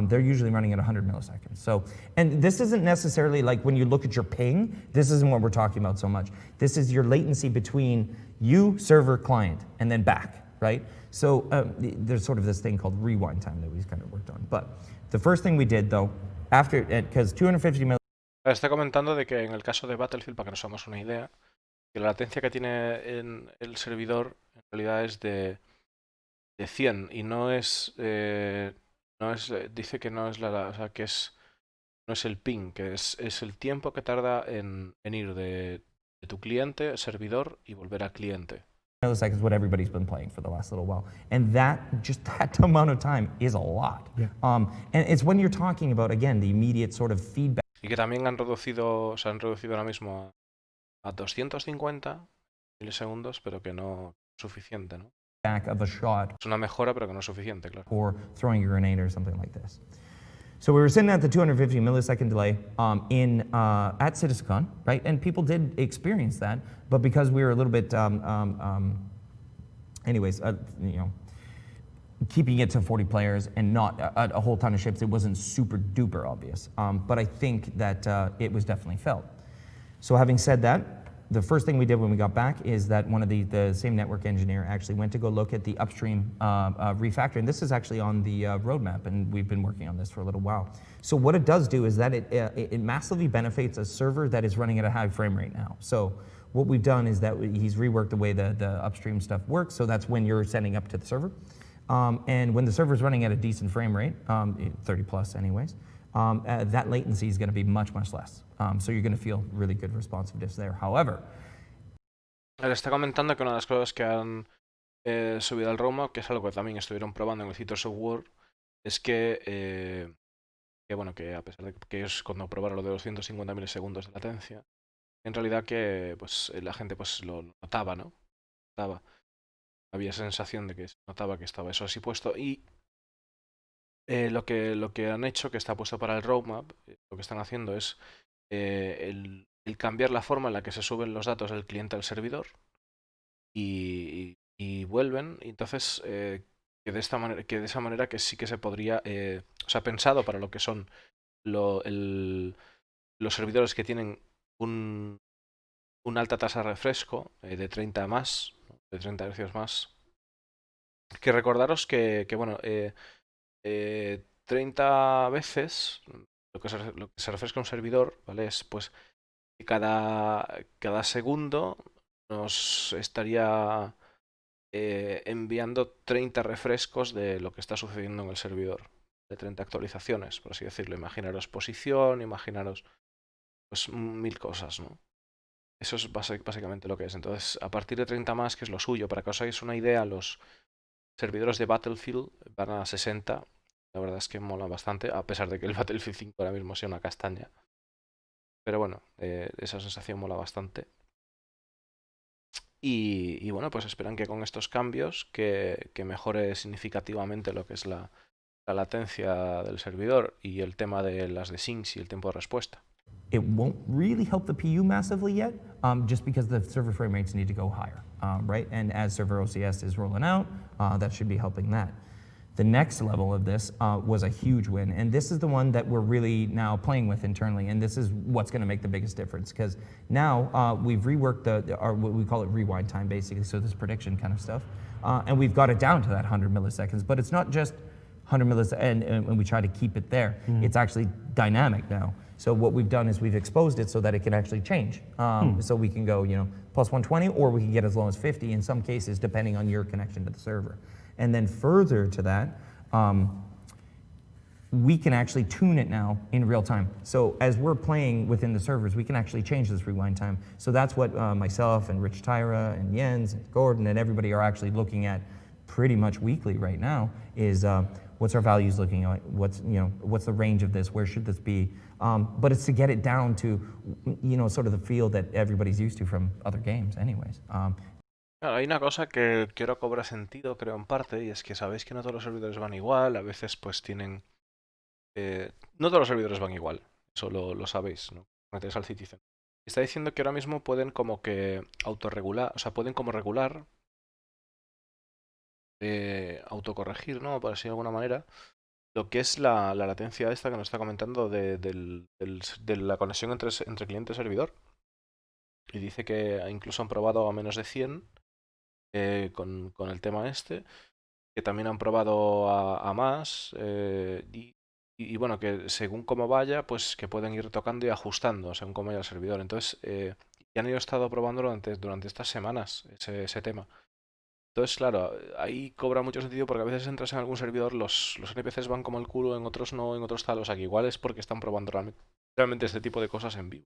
they're usually running at 100 milliseconds. So, and this isn't necessarily like when you look at your ping, this isn't what we're talking about so much. This is your latency between you, server, client, and then back, right? So there's sort of this thing called rewind time that we've kind of worked on. But the first thing we did, though, after, because 250 milliseconds. Está comentando de que en el caso de Battlefield, para que nos hagamos una idea, que la latencia que tiene en el servidor en realidad es de 100 y no es, dice que no es o sea, que no es el ping, que es el tiempo que tarda en ir de tu cliente, servidor y volver al cliente. Milliseconds, what everybody's been playing for the last little while, and just that amount of time is a lot. Yeah. And it's when you're talking about, again, the immediate sort of feedback. Y que también han reducido ahora mismo a 250 milisegundos, pero que no es suficiente, ¿no? Back of a shot. Es una mejora, pero que no es suficiente, claro. Or throwing a grenade or something like this. So we were sitting at the 250 millisecond delay at CitizenCon, right? And people did experience that, but because we were a little bit, keeping it to 40 players and not a whole ton of ships, it wasn't super duper obvious. But I think that it was definitely felt. So having said that, the first thing we did when we got back is that one of the same network engineer actually went to go look at the upstream refactor. And this is actually on the roadmap, and we've been working on this for a little while. So what it does do is that it massively benefits a server that is running at a high frame rate now. So what we've done is that he's reworked the way the upstream stuff works. So that's when you're sending up to the server. And when the server's running at a decent frame rate, 30 plus anyways, that latency is going to be much, much less. So you're going to feel really good responsiveness there. However, Le está comentando que una de las cosas que han subido al roadmap, que es algo que también estuvieron probando en el sitio software, es que bueno, que a pesar de que ellos cuando probaron lo de los 150 milisegundos de latencia, en realidad que pues la gente pues lo notaba, ¿no? Había sensación de que se notaba que estaba eso así puesto y lo que han hecho, que está puesto para el roadmap, lo que están haciendo es el cambiar la forma en la que se suben los datos del cliente al servidor y vuelven. Y entonces, que de esa manera que sí que se podría, o sea, pensado para lo que son los servidores que tienen una alta tasa de refresco de 30 más, ¿no? De 30 Hz más. Que recordaros que bueno, 30 veces lo que se refresca un servidor, ¿vale? Es pues que cada segundo nos estaría enviando 30 refrescos de lo que está sucediendo en el servidor, de 30 actualizaciones, por así decirlo. Imaginaros posición, imaginaros pues 1000 cosas, ¿no? Eso es básicamente lo que es. Entonces, a partir de 30 más, que es lo suyo, para que os hagáis una idea, los servidores de Battlefield van a 60. La verdad es que mola bastante, a pesar de que el Battlefield 5 ahora mismo sea una castaña. Pero bueno, esa sensación mola bastante. Y bueno, pues esperan que con estos cambios que mejore significativamente lo que es la latencia del servidor y el tema de las desyncs y el tiempo de respuesta. it won't really help the PU massively yet, just because the server frame rates need to go higher, right? And as server OCS is rolling out, that should be helping that. The next level of this was a huge win, and this is the one that we're really now playing with internally, and this is what's going to make the biggest difference, because now we've reworked our what we call it rewind time, basically, so this prediction kind of stuff, and we've got it down to that 100 milliseconds, but it's not just 100 milliseconds, and we try to keep it there. It's actually dynamic now. So what we've done is we've exposed it so that it can actually change. So we can go, plus 120, or we can get as low as 50 in some cases, depending on your connection to the server. And then further to that, we can actually tune it now in real time. So as we're playing within the servers, we can actually change this rewind time. So that's what myself and Rich Tyra and Jens and Gordon and everybody are actually looking at pretty much weekly right now is what's our values looking like? What's the range of this? Where should this be? But it's to get it down to, sort of the feel that everybody's used to from other games anyways. Claro, hay una cosa que quiero cobra sentido, creo, en parte, y es que sabéis que no todos los servidores van igual, a veces pues tienen... no todos los servidores van igual, eso lo sabéis, ¿no? Metéis al Citizen. Está diciendo que ahora mismo pueden como que autorregular, o sea, pueden como regular, autocorregir, ¿no? Por así de alguna manera, lo que es la latencia esta que nos está comentando de la conexión entre cliente y servidor. Y dice que incluso han probado a menos de 100 con el tema este, que también han probado a más y bueno, que según cómo vaya, pues que pueden ir tocando y ajustando según cómo vaya el servidor. Entonces, ya han estado probando durante estas semanas ese tema. Entonces, claro, ahí cobra mucho sentido porque a veces entras en algún servidor, los NPCs van como el culo, en otros no, en otros tal. O sea, que igual es porque están probando realmente este tipo de cosas en vivo.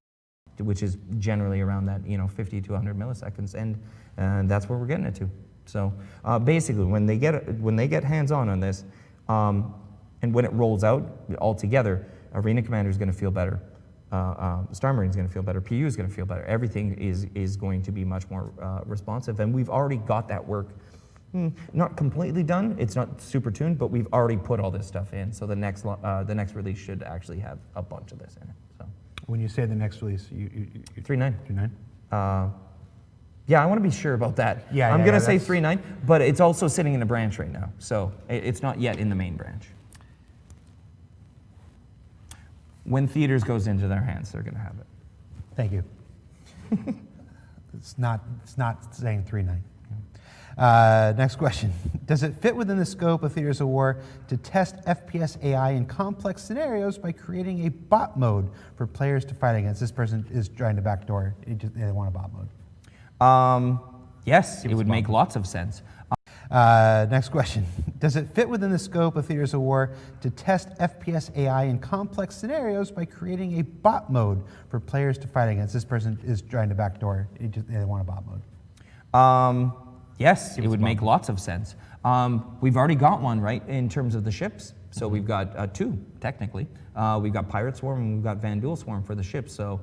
which is generally around that 50 to 100 milliseconds, and that's where we're getting it to. So basically, when they get hands-on on this, and when it rolls out all together, Arena Commander is going to feel better. Star Marine is going to feel better. PU is going to feel better. Everything is going to be much more responsive, and we've already got that work. Not completely done. It's not super tuned, but we've already put all this stuff in. So the next release should actually have a bunch of this in it. So. When you say the next release, you 3.9. 3.9? Yeah, I want to be sure about that. Yeah, I'm yeah, going to yeah, say 3.9, but it's also sitting in a branch right now. So it's not yet in the main branch. When theaters goes into their hands, they're going to have it. Thank you. It's not saying 3.9. Next question. Does it fit within the scope of Theaters of War to test FPS AI in complex scenarios by creating a bot mode for players to fight against? This person is trying to backdoor. They want a bot mode. Yes, it would make lots of sense. Next question. Does it fit within the scope of Theaters of War to test FPS AI in complex scenarios by creating a bot mode for players to fight against? This person is trying to backdoor. They want a bot mode. Yes, it would make lots of sense. We've already got one, right, in terms of the ships. So we've got two, technically. We've got Pirate Swarm and we've got Vandal Swarm for the ships. So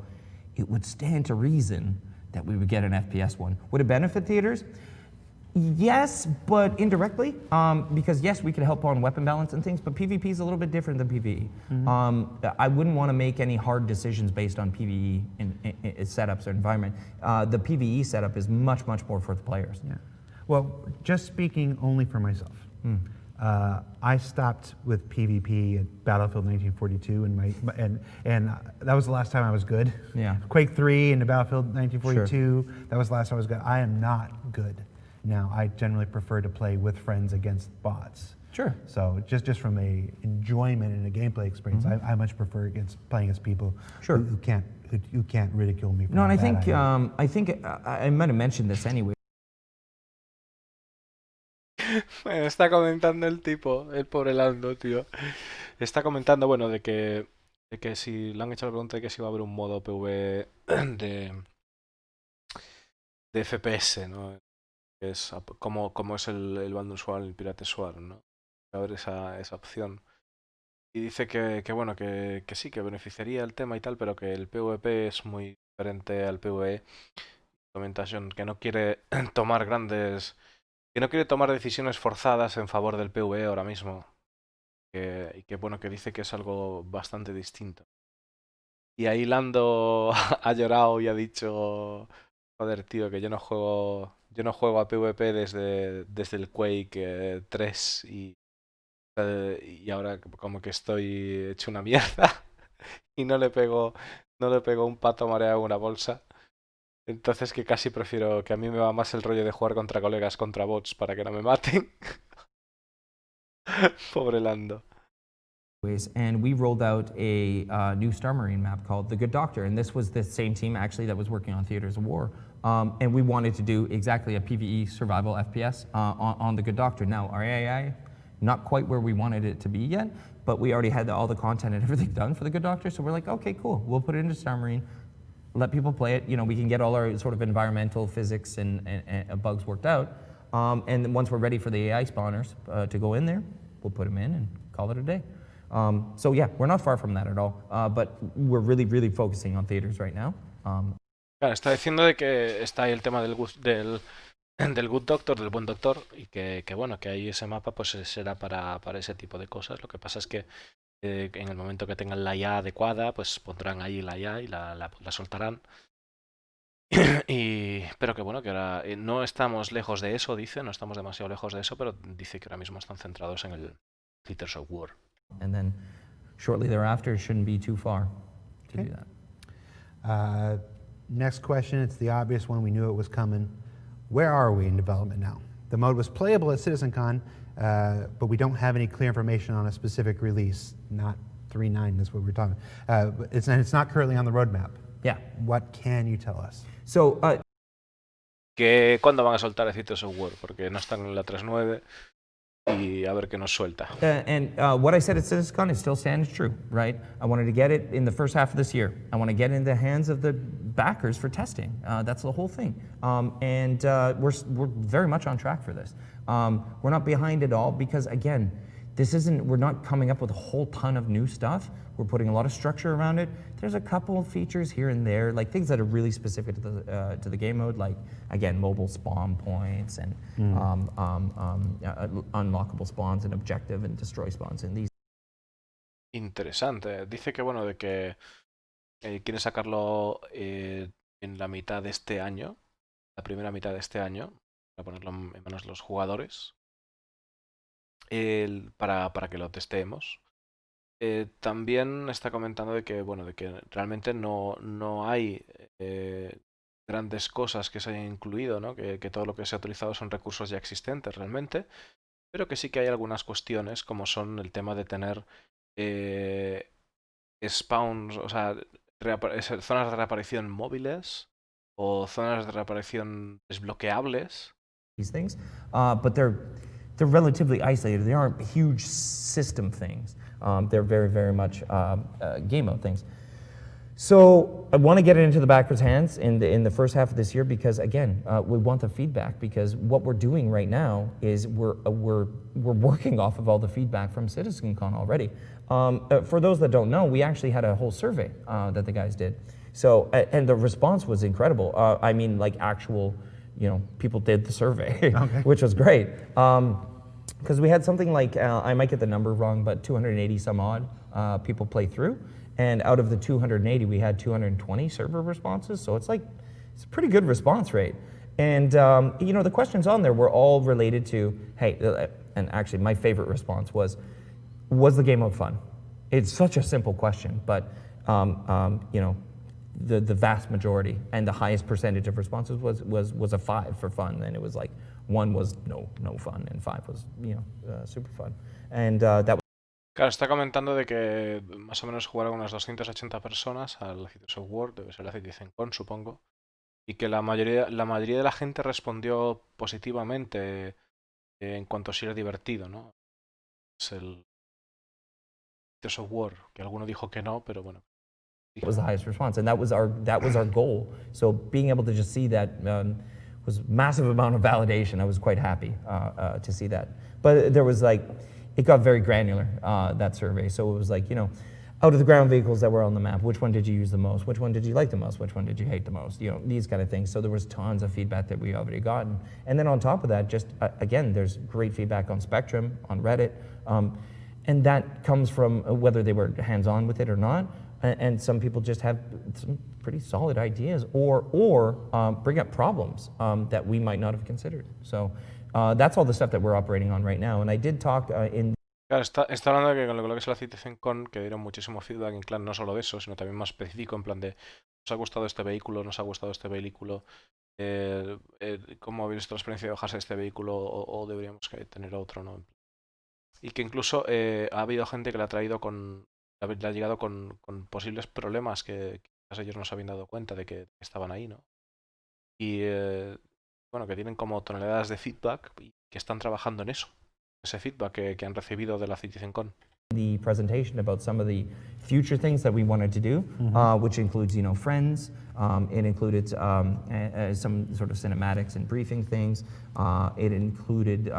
it would stand to reason that we would get an FPS one. Would it benefit theaters? Yes, but indirectly, because yes, we could help on weapon balance and things, but PvP is a little bit different than PvE. I wouldn't want to make any hard decisions based on PvE in setups or environment. The PvE setup is much, much more for the players. Yeah. Well, just speaking only for myself, I stopped with PvP at Battlefield 1942, and that was the last time I was good. Yeah. Quake 3 and Battlefield 1942, that was the last time I was good. I am not good now. I generally prefer to play with friends against bots. Sure. So just from a enjoyment and a gameplay experience, I much prefer playing against people who can't ridicule me. For No, and I think I might have mentioned this anyway. Bueno, está comentando el tipo, el pobre Lando, tío. Está comentando, bueno, de que si le han hecho la pregunta de que si va a haber un modo PvE de FPS, ¿no? Que es como es el bando usual, el pirate swarm, ¿no? Va a haber esa opción. Y dice que bueno, que sí, que beneficiaría el tema y tal, pero que el PvP es muy diferente al PvE. Comentación, que no quiere tomar decisiones forzadas en favor del PvE ahora mismo. Y que bueno, que dice que es algo bastante distinto. Y ahí Lando ha llorado y ha dicho, joder, tío, que yo no juego a PvP desde el Quake 3 y ahora como que estoy hecho una mierda y no le pego un pato mareado en una bolsa. Entonces que casi prefiero, que a mí me va más el rollo de jugar contra colegas, contra bots, para que no me maten. Pobre Lando. And we rolled out a new Star Marine map called The Good Doctor, and this was the same team actually that was working on Theaters of War. And we wanted to do exactly a PvE survival FPS on The Good Doctor. Now, our AI, not quite where we wanted it to be yet, but we already had all the content and everything done for The Good Doctor, so we're like, okay, cool, we'll put it into Star Marine, let people play it. You know, we can get all our sort of environmental physics and bugs worked out. And then once we're ready for the AI spawners to go in there, we'll put them in and call it a day. So yeah, we're not far from that at all. But we're really, really focusing on theaters right now. Claro, está diciendo de que está ahí el tema del Good Doctor, del buen doctor, y que bueno, que ahí ese mapa pues será para ese tipo de cosas. Lo que pasa es que en el momento que tengan la IA adecuada, pues pondrán ahí la IA y la soltarán. Pero que bueno, que ahora no estamos lejos de eso, dice, no estamos demasiado lejos de eso, pero dice que ahora mismo están centrados en el Theaters of War. And then shortly thereafter, it shouldn't be too far to do that. Next question, it's the obvious one, we knew it was coming. Where are we in development now? The mode was playable at CitizenCon, but we don't have any clear information on a specific release. Not 3.9 is what we're talking. It's not currently on the roadmap. Yeah. What can you tell us? So, Que ¿cuándo van a soltar el sitio software? Porque no están en la 3.9 y a ver qué nos suelta. What I said at CitizenCon is still stands true, right? I wanted to get it in the first half of this year. I want to get it in the hands of the backers for testing. That's the whole thing. We're very much on track for this. We're not behind at all because, again, we're not coming up with a whole ton of new stuff. We're putting a lot of structure around it. There's a couple of features here and there, like things that are really specific to the game mode, like, again, mobile spawn points and unlockable spawns and objective and destroy spawns and these. Interesante. Dice que bueno, de que quiere sacarlo en la mitad de este año, la primera mitad de este año, para ponerlo en manos de los jugadores, para que lo testeemos. También está comentando de que bueno, de que realmente no hay grandes cosas que se hayan incluido, ¿no? Que todo lo que se ha utilizado son recursos ya existentes realmente, pero que sí que hay algunas cuestiones como son el tema de tener spawns, o sea, zonas de reaparición móviles o zonas de reaparición desbloqueables. These things, but they're relatively isolated. They aren't huge system things. They're very, very much game mode things. So I want to get it into the backers' hands in the first half of this year because, again, we want the feedback because what we're doing right now is we're working off of all the feedback from CitizenCon already. For those that don't know, we actually had a whole survey that the guys did. So and the response was incredible. I mean, like actual, people did the survey, okay. Which was great. Because we had something like, I might get the number wrong, but 280 some odd people play through. And out of the 280, we had 220 server responses. So it's a pretty good response rate. And, the questions on there were all related to, hey, and actually my favorite response was the game mode fun? It's such a simple question, but, the vast majority and the highest percentage of responses was a 5 for fun. And it was like 1 was no fun and 5 was, super fun. And that was. Claro, está comentando de que más o menos jugaron unas 280 personas al Citizen Software, debe ser la CitizenCon, supongo, y que la mayoría de la gente respondió positivamente en cuanto a si era divertido, ¿no? Es el Citizen Software, que alguno dijo que no, pero bueno. It was the highest response, and that was our goal. So being able to just see that was massive amount of validation. I was quite happy to see that. But there was it got very granular, that survey. So it was out of the ground vehicles that were on the map, which one did you use the most? Which one did you like the most? Which one did you hate the most? These kind of things. So there was tons of feedback that we already gotten. And then on top of that, just again, there's great feedback on Spectrum, on Reddit. And that comes from whether they were hands-on with it or not. And some people just have some pretty solid ideas or bring up problems that we might not have considered. So that's all the stuff that we're operating on right now. And I did talk in. Claro, está hablando de que con lo que es la CitizenCon, que dieron muchísimo feedback, en plan no solo de eso, sino también más específico, en plan de ¿os ha gustado este vehículo? ¿Nos ha gustado este vehículo? ¿Cómo habéis visto la experiencia de bajarse de este vehículo? ¿O deberíamos tener otro? ¿No? Y que incluso ha habido gente que le ha llegado con posibles problemas que quizás ellos no se habían dado cuenta de que estaban ahí, ¿no? Y bueno, que tienen como toneladas de feedback y que están trabajando en eso, ese feedback que han recibido de la CitizenCon. The presentation about some of the future things that we wanted to do, which includes, friends. It included some sort of cinematics and briefing things. It included.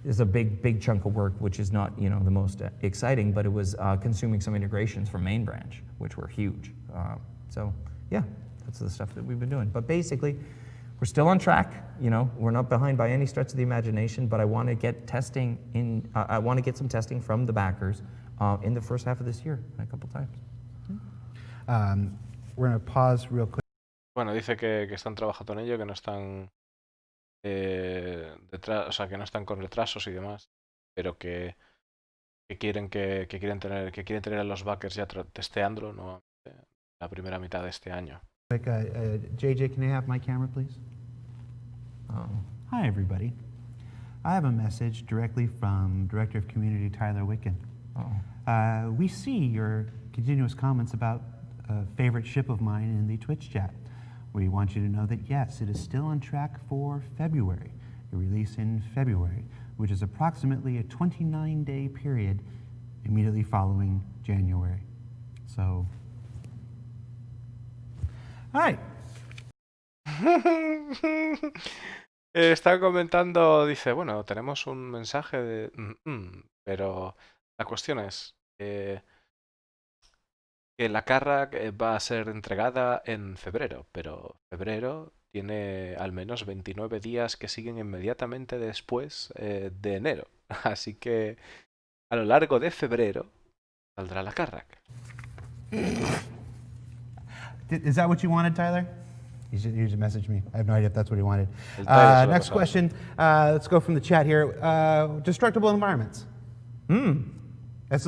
There's a big chunk of work, which is not, the most exciting, but it was consuming some integrations from main branch, which were huge. So yeah, that's the stuff that we've been doing. But basically, we're still on track. We're not behind by any stretch of the imagination. But I want to get testing in. I want to get some testing from the backers in the first half of this year, a couple times. We're going to pause real quick. Bueno, dice que están trabajando en ello, que no están detrás, o sea, que no están con retrasos y demás, pero que quieren tener a los backers ya testeándolo, ¿no? La primera mitad de este año. JJ, can I have my camera, please? Hi, everybody. I have a message directly from Director of Community Tyler Wicken. We see your continuous comments about a favorite ship of mine in the Twitch chat. We want you to know that yes, it is still on track for February, a release in February, which is approximately a 29-day period immediately following January. So, all right. Está comentando, dice, bueno, tenemos un mensaje de... pero la cuestión es que la carra va a ser entregada en febrero, pero febrero tiene al menos 29 días que siguen inmediatamente después de enero. Así que a lo largo de febrero saldrá la carra. Is that what you wanted, Tyler? He just messaged me. I have no idea if that's what he wanted. Next question. Let's go from the chat here. Destructible environments. That's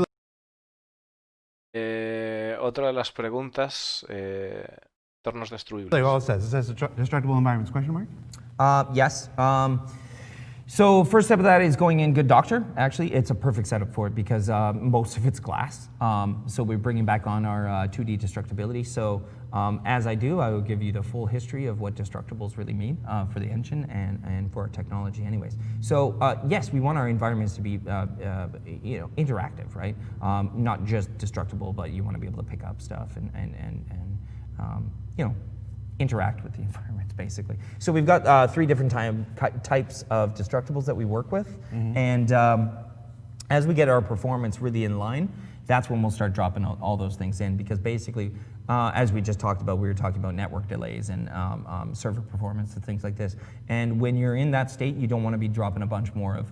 Otra de las preguntas, entornos destruibles. literally all it says. It says destructible environments, question mark? Yes. So first step of that is going in Good Doctor. Actually, it's a perfect setup for it because most of it's glass. So we're bringing back on our 2D destructibility. So as I do, I will give you the full history of what destructibles really mean for the engine and for our technology anyways. So yes, we want our environments to be interactive, right? Not just destructible, but you want to be able to pick up stuff and interact with the environments, basically. So we've got 3 different types of destructibles that we work with. And as we get our performance really in line, that's when we'll start dropping all those things in, because basically, as we just talked about, we were talking about network delays and server performance and things like this. And when you're in that state, you don't want to be dropping a bunch more of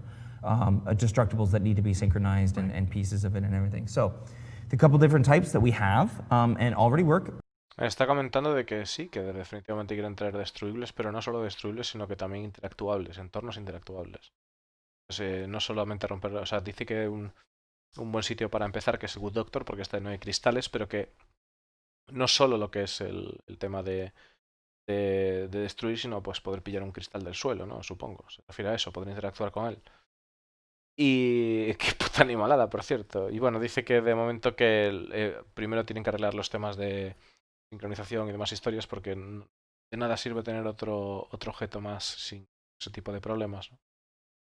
destructibles that need to be synchronized and pieces of it and everything. So the couple different types that we have and already work. Está comentando de que sí, que definitivamente quieren traer destruibles, pero no solo destruibles, sino que también interactuables, entornos interactuables. Pues, no solamente romper, o sea, dice que un buen sitio para empezar, que es Good Doctor, porque no hay cristales, pero que no solo lo que es el tema de destruir, sino pues poder pillar un cristal del suelo, ¿no? Supongo, se refiere a eso, poder interactuar con él. Y qué puta animalada, por cierto. Y bueno, dice que de momento que primero tienen que arreglar los temas de sincronización y demás historias, porque de nada sirve tener otro objeto más sin ese tipo de problemas, ¿no?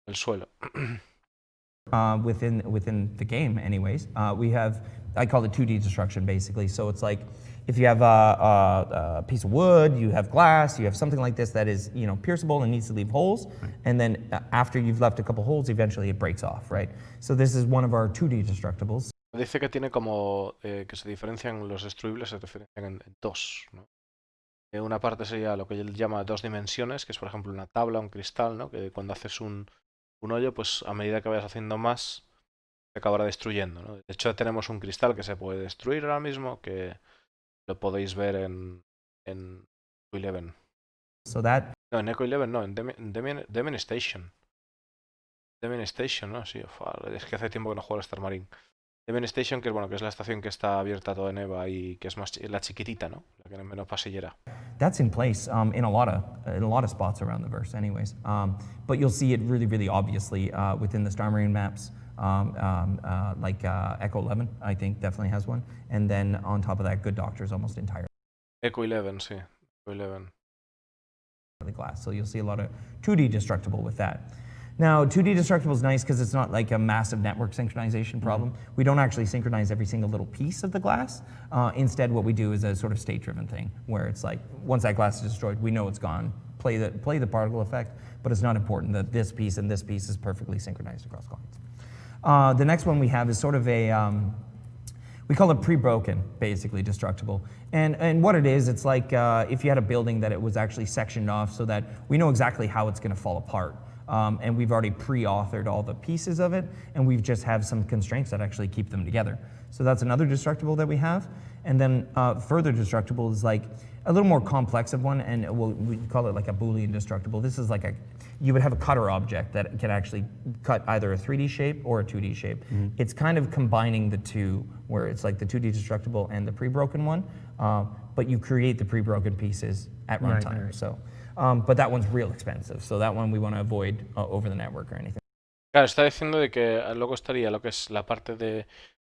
El suelo. Within the game anyways, we have, I call it 2D destruction basically. So it's like if you have a piece of wood, you have glass, you have something like this that is pierceable and needs to leave holes, and then after you've left a couple holes, eventually it breaks off, right? So this is one of our 2D destructibles. Dice que tiene como que se diferencian los destruibles, se diferencian en 2, ¿no? Una parte sería lo que él llama 2 dimensiones, que es por ejemplo una tabla, un cristal, ¿no? Que cuando haces un hoyo, pues a medida que vayas haciendo más, se acabará destruyendo, ¿no? De hecho tenemos un cristal que se puede destruir ahora mismo, que lo podéis ver en Echo 11. No, en Echo 11 no, en Demon Station. Demon Station, ¿no? Sí, es que hace tiempo que no juego al Star Marine. Demon Station, que es bueno, que es la estación que está abierta toda en EVA y que es más la chiquitita, ¿no? La que es menos pasillera. That's in place in a lot of spots around the verse, anyways. But you'll see it really, really obviously within the Star Marine maps, like Echo 11, I think definitely has one, and then on top of that, Good Doctor is almost entirely Echo 11, sí, Echo 11. Glass. So you'll see a lot of 2D destructible with that. Now, 2D destructible is nice because it's not like a massive network synchronization problem. We don't actually synchronize every single little piece of the glass. Instead, what we do is a sort of state-driven thing, where it's like, once that glass is destroyed, we know it's gone. Play the particle effect, but it's not important that this piece and this piece is perfectly synchronized across coins. The next one we have is sort of a, we call it pre-broken, basically, destructible. And what it is, it's like if you had a building that it was actually sectioned off so that we know exactly how it's going to fall apart. And we've already pre-authored all the pieces of it, and we've just have some constraints that actually keep them together. So that's another destructible that we have. And then further destructible is like a little more complex of one, and we call it like a Boolean destructible. This is like you would have a cutter object that can actually cut either a 3D shape or a 2D shape. Mm-hmm. It's kind of combining the two, where it's like the 2D destructible and the pre-broken one, but you create the pre-broken pieces at runtime. Right. So But that one's real expensive, so that one we want to avoid over the network or anything. Claro, está diciendo de que luego estaría lo que es la parte de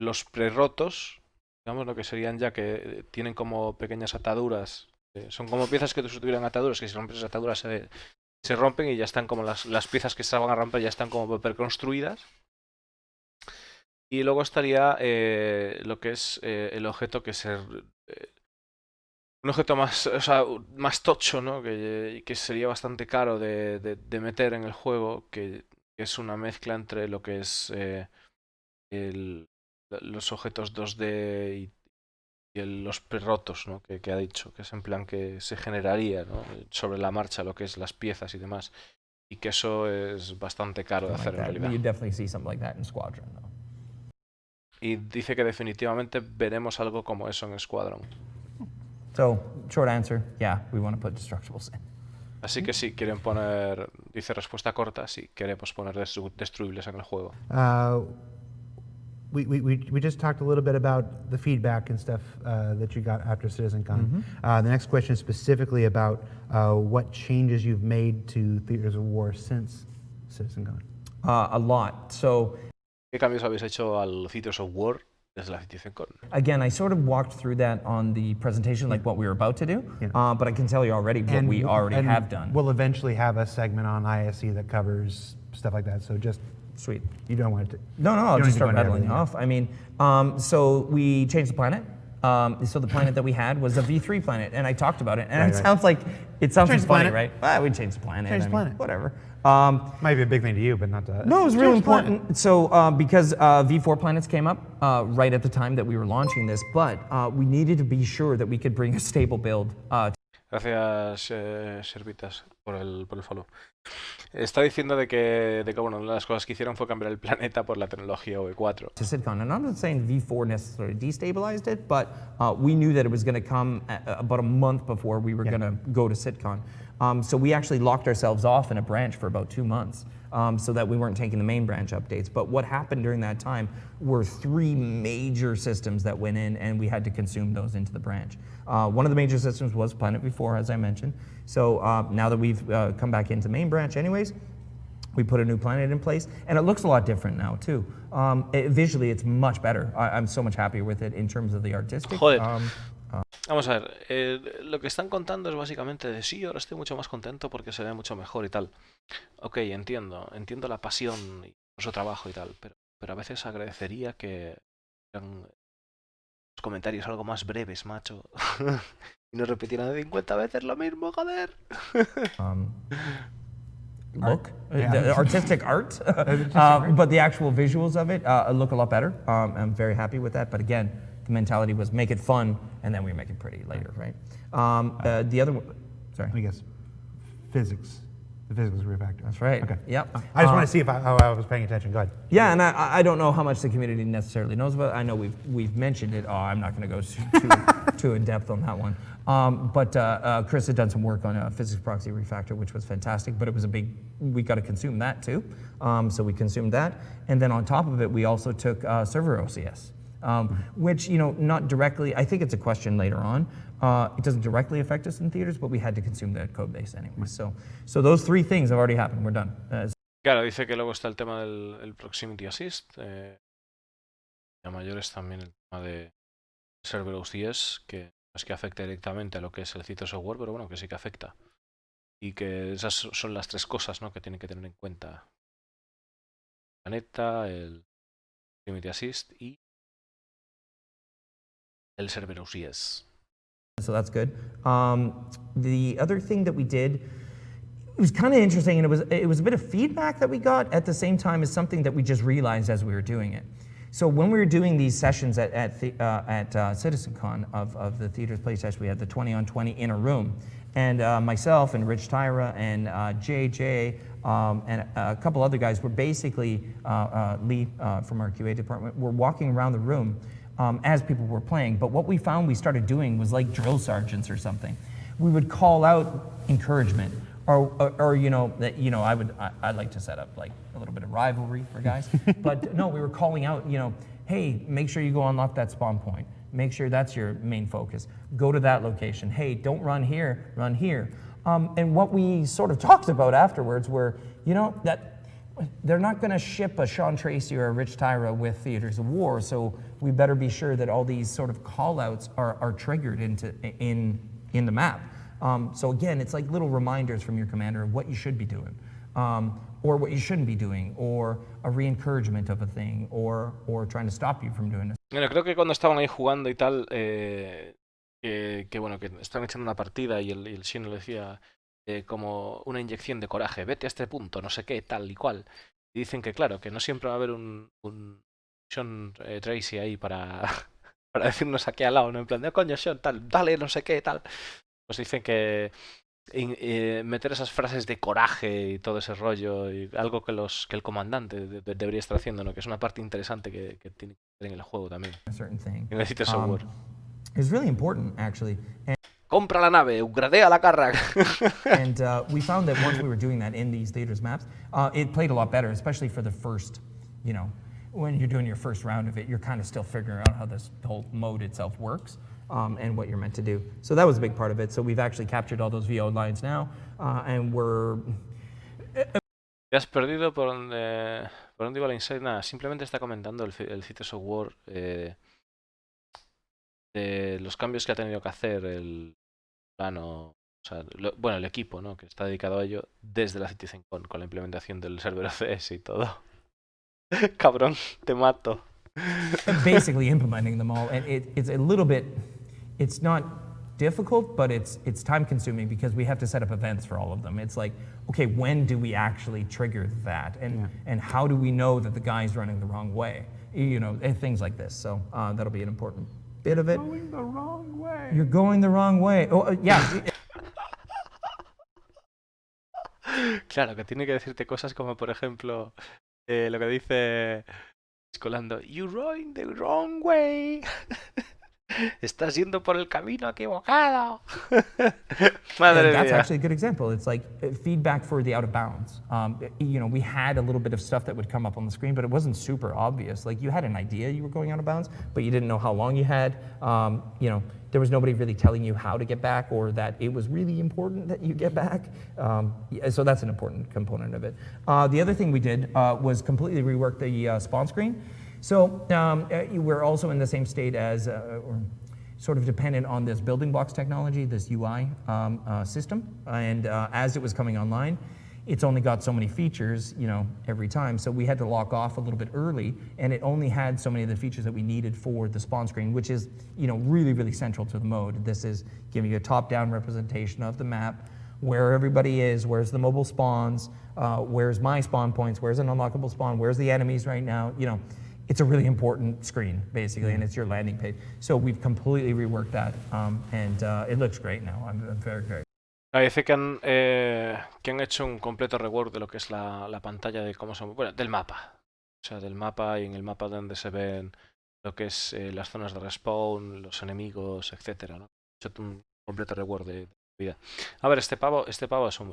los prerrotos, digamos lo que serían ya que tienen como pequeñas ataduras, son como piezas que tuvieran ataduras, que si rompes esas ataduras se rompen y ya están como las piezas que se van a romper ya están como preconstruidas. Y luego estaría lo que es el objeto que es un objeto más, o sea, más tocho, ¿no? Que sería bastante caro de meter en el juego, que es una mezcla entre lo que es los objetos 2D y los prerrotos, ¿no? Que ha dicho, que es en plan que se generaría, ¿no? Sobre la marcha lo que es las piezas y demás. Y que eso es bastante caro de hacer en realidad. You definitely see something like that in Squadron, though. Y dice que definitivamente veremos algo como eso en Squadron. So, short answer, yeah, we want to put destructibles in. Así que sí, quieren poner, dice respuesta corta, sí, queremos poner destruibles en el juego. We just talked a little bit about the feedback and stuff that you got after CitizenCon. The next question is specifically about what changes you've made to Theaters of War since CitizenCon. A lot. So, ¿Qué cambios habéis hecho al Theaters of War desde la CitizenCon? again, I sort of walked through that on the presentation, like what we were about to do, but I can tell you already what we already have done. We'll eventually have a segment on ISC that covers stuff like that, so just Sweet. you don't want to. No, I'll don't just need to go start into rattling everything, off. I mean, so we changed the planet. So the planet that we had was a V3 planet, and I talked about it, and Right, it right. sounds like Change the funny, planet. right? Well, we changed the planet. Change the I mean, planet. Whatever. Might be a big thing to you, but not to us. No, it was really Change the planet. important. So because V4 planets came up right at the time that we were launching this, but we needed to be sure that we could bring a stable build. Gracias, Servitas, por el follow. Está diciendo de que bueno, una de las cosas que hicieron fue cambiar el planeta por la tecnología OV4. To CitizenCon, and I'm not saying V4 necessarily destabilized it, but we knew that it was going to come about a month before we were going to go to CitizenCon. So we actually locked ourselves off in a branch for about 2 months so that we weren't taking the main branch updates. But what happened during that time were 3 major systems that went in, and we had to consume those into the branch. One of the major systems was Planet V4, as I mentioned. So now that we've come back into main branch anyways, we put a new planet in place, and it looks a lot different now too. Visually, it's much better. I'm so much happier with it in terms of the artistic. Joder. Vamos a ver, lo que están contando es básicamente de sí, ahora estoy mucho más contento porque se ve mucho mejor y tal. Ok, entiendo la pasión y su trabajo y tal, pero a veces agradecería que eran los comentarios algo más breves, macho. Y no repitieran 50 veces lo mismo, joder. Look, Yeah. the artistic art, but the actual visuals of it look a lot better. I'm very happy with that. But again, the mentality was make it fun, and then we make it pretty later, right? The other one, sorry. I guess physics. The physics refactor. That's right. Okay. Yep. I just want to see how I was paying attention. Go ahead. Yeah, and I don't know how much the community necessarily knows about it. I know we've mentioned it. Oh, I'm not going to go too in depth on that one. But Chris had done some work on a physics proxy refactor, which was fantastic. But it was we got to consume that too. So we consumed that, and then on top of it, we also took server OCS, which not directly. I think it's a question later on. It doesn't directly affect us in theaters, but we had to consume that code base anyway. So those 3 things have already happened. We're done. Claro, dice que luego está el tema del Proximity Assist. A mayores también el tema de Server OCS, que no es que afecte directamente a lo que es el sitio software, pero bueno, que sí que afecta. Y que esas son las 3 cosas, ¿no?, que tienen que tener en cuenta. El planeta, el Proximity Assist y el Server OCS. So that's good. The other thing that we did, it was kind of interesting, and it was a bit of feedback that we got at the same time as something that we just realized as we were doing it. So when we were doing these sessions at CitizenCon of the theater's play session, we had the 20 on 20 in a room, and myself and Rich Tyra and JJ and a couple other guys were basically Lee from our QA department were walking around the room. As people were playing, but what we found we started doing was like drill sergeants or something. We would call out encouragement, or I'd like to set up like a little bit of rivalry for guys, but no, we were calling out, hey, make sure you go unlock that spawn point. Make sure that's your main focus. Go to that location. Hey, don't run here, run here. And what we sort of talked about afterwards were, that they're not going to ship a Sean Tracy or a Rich Tyra with Theaters of War, so we better be sure that all these sort of call-outs are triggered in the map. So again, it's like little reminders from your commander of what you should be doing, or what you shouldn't be doing, or a re-encouragement of a thing, or trying to stop you from doing it. Bueno, creo que cuando estaban ahí jugando y tal, que bueno, que estaban echando una partida y el Shino le decía como una inyección de coraje, vete a este punto, no sé qué, tal y cual. Y dicen que claro, que no siempre va a haber un Sean Tracy ahí para decirnos aquí al lado, ¿no? En plan de, coño, Sean, tal, dale, no sé qué, tal. Pues dicen que meter esas frases de coraje y todo ese rollo, y algo que el comandante debería estar haciendo, ¿no? Que es una parte interesante que tiene que ser en el juego también. En el sitio software. It's really important, actually. Compra la nave, upgradea la carga. And we found that once we were doing that in these theaters maps, it played a lot better, especially for the first, when you're doing your first round of it, you're kind of still figuring out how this whole mode itself works. And what you're meant to do. So that was a big part of it. So we've actually captured all those VO lines now, and we're... Te has perdido por dónde iba la Inside. Nada, simplemente está comentando el sitio software de los cambios que ha tenido que hacer el plano, o sea, el equipo, ¿no? Que está dedicado a ello desde la CitizenCon, con la implementación del server OCS y todo. Cabrón, te mato. Basically implementing them all, and it's a little bit, it's not difficult, but it's time consuming because we have to set up events for all of them. It's like, okay, when do we actually trigger that, and how do we know that the guy's running the wrong way, and things like this. So that'll be an important bit of it. Going the wrong way. You're going the wrong way. Oh, yeah. Claro, que tiene que decirte cosas como, por ejemplo, lo que dice Colando, you're going the wrong way. Estás yendo por el camino equivocado. Madre That's mía. actually a good example. It's like feedback for the out of bounds. We had a little bit of stuff that would come up on the screen, but it wasn't super obvious. Like you had an idea you were going out of bounds, but you didn't know how long you had. There was nobody really telling you how to get back, or that it was really important that you get back. So that's an important component of it. The other thing we did was completely rework the spawn screen. So we're also in the same state as, or sort of dependent on this building blocks technology, this UI system. And as it was coming online, it's only got so many features, every time. So we had to lock off a little bit early, and it only had so many of the features that we needed for the spawn screen, which is, really, really central to the mode. This is giving you a top-down representation of the map, where everybody is, where's the mobile spawns, where's my spawn points, where's an unlockable spawn, where's the enemies right now, It's a really important screen, basically, and it's your landing page. So we've completely reworked that, and it looks great now. I'm very, very. Dice que han hecho un completo rework de lo que es la pantalla de cómo son, bueno, del mapa. O sea, del mapa, y en el mapa donde se ven lo que es las zonas de respawn, los enemigos, etcétera, ¿no? Han hecho un completo rework de vida. A ver, este pavo es un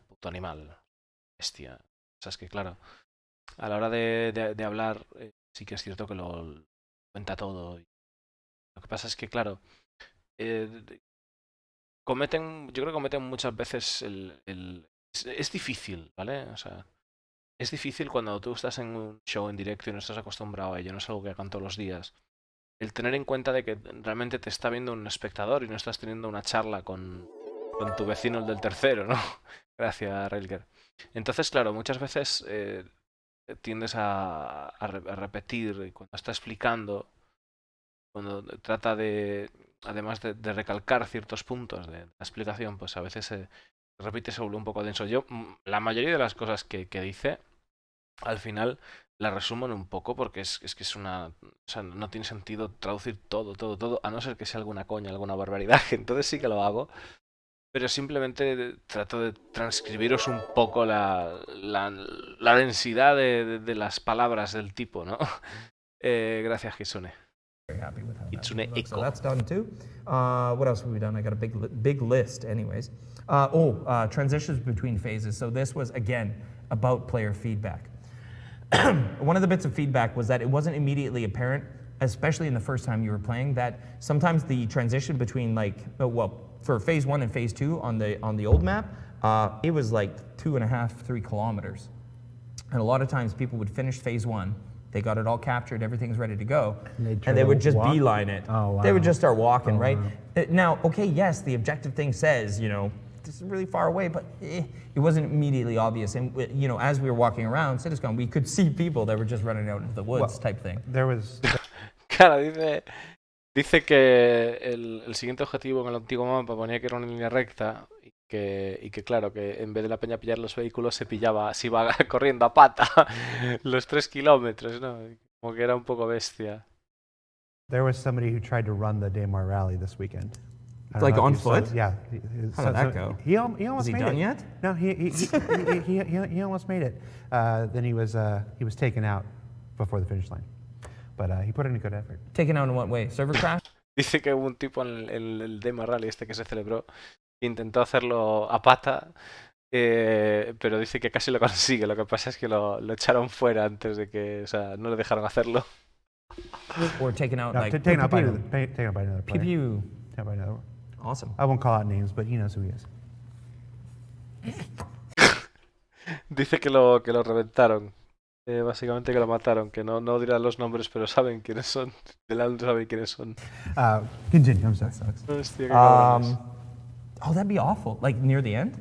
puto animal, bestia. O sea, es que claro, a la hora de hablar, sí que es cierto que lo cuenta todo. Lo que pasa es que, claro, yo creo que cometen muchas veces es difícil, ¿vale? O sea, es difícil cuando tú estás en un show en directo y no estás acostumbrado a ello, no es algo que hagan todos los días. El tener en cuenta de que realmente te está viendo un espectador y no estás teniendo una charla con tu vecino, el del tercero, ¿no? Gracias, Railger. Entonces, claro, muchas veces tiendes a repetir, y cuando está explicando, cuando trata de, además de recalcar ciertos puntos de la explicación, pues a veces se repite, se vuelve un poco denso. Yo, la mayoría de las cosas que dice, al final la resumen un poco, porque es que es una... O sea, no tiene sentido traducir todo, a no ser que sea alguna coña, alguna barbaridad, entonces sí que lo hago. Pero simplemente trato de transcribiros un poco la densidad de las palabras del tipo, ¿no? Gracias, Hitsune. Very happy with how Hitsune that looks. So Echo. that's done too. What else have we done? I got a big list anyways. Transitions between phases. So this was, again, about player feedback. One of the bits of feedback was that it wasn't immediately apparent, especially in the first time you were playing, that sometimes the transition between for phase 1 and phase 2 on the old map, it was like 2.5, 3 kilometers. And a lot of times people would finish phase 1, they got it all captured, everything's ready to go, and they would just beeline it. Oh, wow. They would just start walking, right? Wow. Now, okay, yes, the objective thing says, this is really far away, but it wasn't immediately obvious. And, as we were walking around CitizenCon, we could see people that were just running out into the woods type thing. There was... Claro, dice que el siguiente objetivo en el antiguo mapa ponía que era una línea recta y que claro, que en vez de la peña pillar los vehículos se iba corriendo a pata los 3 kilómetros, ¿no? Como que era un poco bestia. There was somebody who tried to run the Daymar Rally this weekend. Like on foot? Yeah. How did that go? He almost Is he made done it. yet? No, he almost made it. Then he was taken out before the finish line. But he put in a good effort. Taken out in what way? Server crash? Dice que hubo un tipo en el Demo Rally que se celebró que intentó hacerlo a pata, pero dice que casi lo consigue. Lo que pasa es que lo echaron fuera antes de que, o sea, no le dejaron hacerlo. Or taken out, No, like... taken out by another player. PPU. Taken by another one. Awesome. I won't call out names, but he knows who he is. Dice que lo reventaron. Básicamente que lo mataron, que no dirán los nombres, pero saben quiénes son. Delante saben quiénes son. Continue, I'm sorry. Hostia, qué cabrones. Oh, that'd be awful. Like near the end?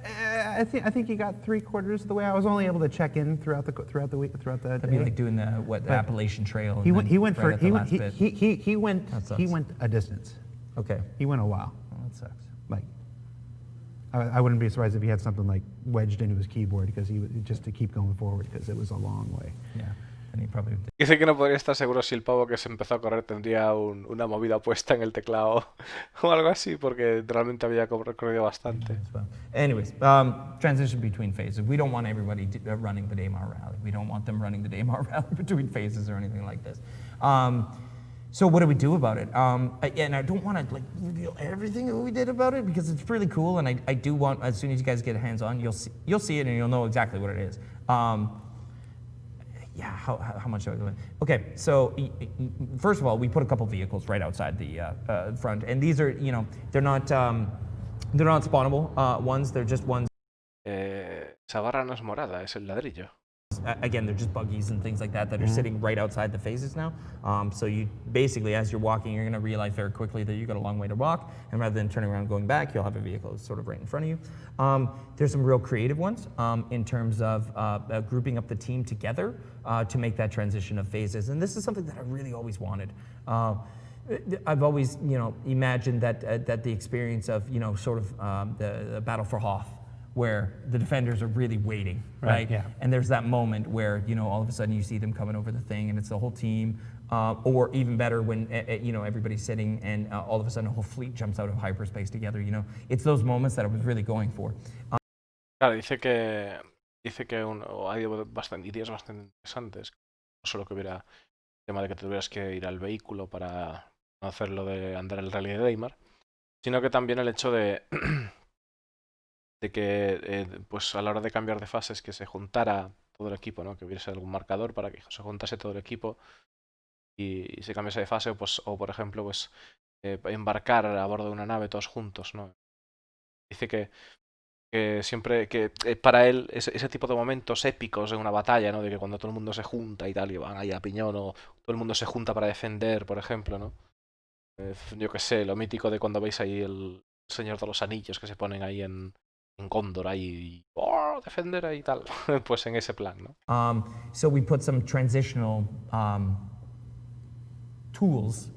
I think he got 3/4 of the way. I was only able to check in throughout the week, throughout the That'd day. be like doing the Appalachian Trail. He went right at the last bit. he That went a distance. Okay. He went a while. Oh, that sucks. Like, I wouldn't be surprised if he had something like wedged into his keyboard because just to keep going forward because it was a long way. Yeah. And he probably did. Dice que no podría estar seguro si el pavo que se empezó a correr tendría una movida puesta en el teclado o algo así, porque realmente había recorrido bastante. Anyways, transition between phases. We don't want everybody running the Daymar Rally. We don't want them running the Daymar Rally between phases or anything like this. So what do we do about it? And I don't want to reveal everything that we did about it because it's really cool, and I do want, as soon as you guys get hands on, you'll see it and you'll know exactly what it is. Yeah, how much do I go in? Okay, so first of all, we put a couple vehicles right outside the front, and these are, they're not spawnable ones. They're just ones. Esa barra no es morada, es el ladrillo. Again, they're just buggies and things like that are sitting right outside the phases now. So you basically, as you're walking, you're going to realize very quickly that you've got a long way to walk, and rather than turning around and going back, you'll have a vehicle that's sort of right in front of you. There's some real creative ones in terms of grouping up the team together to make that transition of phases, and this is something that I really always wanted. I've always, imagined that the experience of, sort of the battle for Hoth, where the defenders are really waiting, right? Yeah. And there's that moment where, all of a sudden you see them coming over the thing and it's the whole team, or even better when, everybody's sitting and all of a sudden a whole fleet jumps out of hyperspace together, It's those moments that I was really going for. Claro, dice que hay ideas bastante interesantes. No solo que hubiera el tema de que tuvieras que ir al vehículo para no hacerlo de andar el rally de Daymar, sino que también el hecho de que pues a la hora de cambiar de fases que se juntara todo el equipo, ¿no? Que hubiese algún marcador para que se juntase todo el equipo y se cambiase de fase, pues, o por ejemplo pues embarcar a bordo de una nave todos juntos, ¿no? Dice que siempre que para él ese tipo de momentos épicos en una batalla, ¿no? De que cuando todo el mundo se junta y tal y van ahí a piñón, o todo el mundo se junta para defender, por ejemplo, ¿no? Yo qué sé, lo mítico de cuando veis ahí el Señor de los Anillos que se ponen ahí en Gondor ahí y defender ahí y tal, pues en ese plan, ¿no? So we put some transitional tools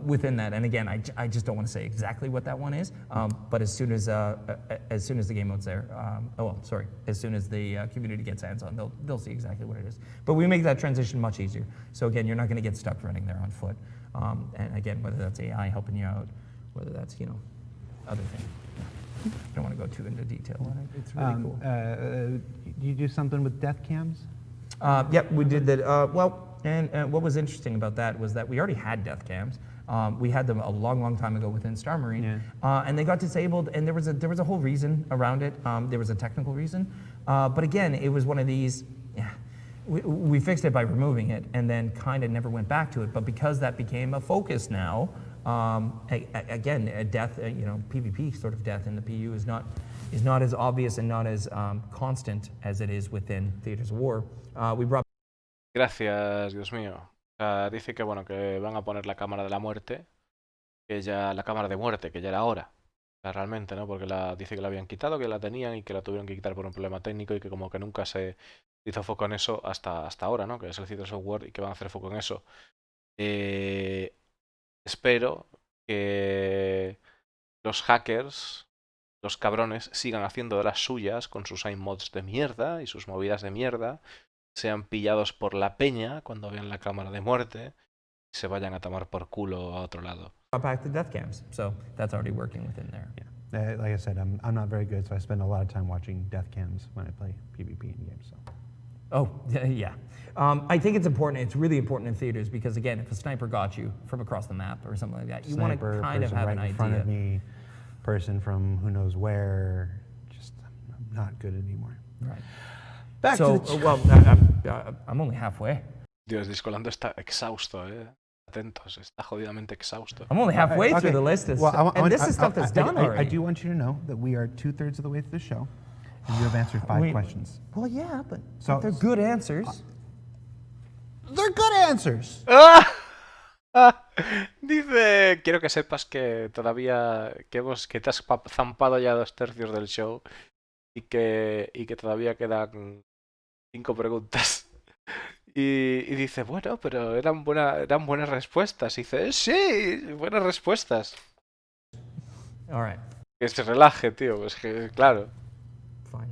within that, and again, I just don't want to say exactly what that one is, but as soon as the game mode's there, as soon as the community gets hands on, they'll see exactly what it is. But we make that transition much easier. So again, you're not going to get stuck running there on foot, and again, whether that's AI helping you out, whether that's other things. I don't want to go too into detail on it. It's really cool. Do you do something with death cams? Yep, we did that. And what was interesting about that was that we already had death cams. We had them a long time ago within Star Marine, and they got disabled. And there was a whole reason around it. There was a technical reason, but again, it was one of these. Yeah, we fixed it by removing it, and then kind of never went back to it. But because that became a focus now, Again, a death, PvP sort of death in the PU is not as obvious and not as constant as it is within Theaters of War. We brought. Gracias, Dios mío. O sea, dice que bueno, que van a poner la cámara de la muerte, la cámara de muerte, que ya era hora. O sea, realmente, ¿no? Porque dice que la habían quitado, que la tenían y que la tuvieron que quitar por un problema técnico y que como que nunca se hizo foco en eso hasta ahora, ¿no? Que es el Theaters of War y que van a hacer foco en eso. Espero que los hackers, los cabrones, sigan haciendo de las suyas con sus mods de mierda y sus movidas de mierda, sean pillados por la peña cuando vean la cámara de muerte y se vayan a tomar por culo a otro lado. Back to death cams, so that's already working within there. Yeah. Like I said, I'm not very good, so I spend a lot of time watching death cams when I play PvP in games. So. Oh, yeah. I think it's important. It's really important in theaters because, again, if a sniper got you from across the map or something like that, you want to kind of have right an idea. in front of me, person from who knows where. Just I'm not good anymore. Right. Back so, to the well, I'm only halfway. Dios, Discolando está exhausto, Atentos, está jodidamente exhausto. I'm only halfway through the list. And this is stuff that's done already. I do want you to know that we are 2/3 of the way through the show, and you have answered 5 questions. Well, yeah, but So- they're good answers. They're good answers. Dice, quiero que sepas que todavía que te has zampado ya 2/3 del show y que todavía quedan 5 preguntas. Y dice, bueno, pero eran buenas respuestas. Y dice, sí, buenas respuestas. All right. Que se relaje, tío. Es que, claro. Fine.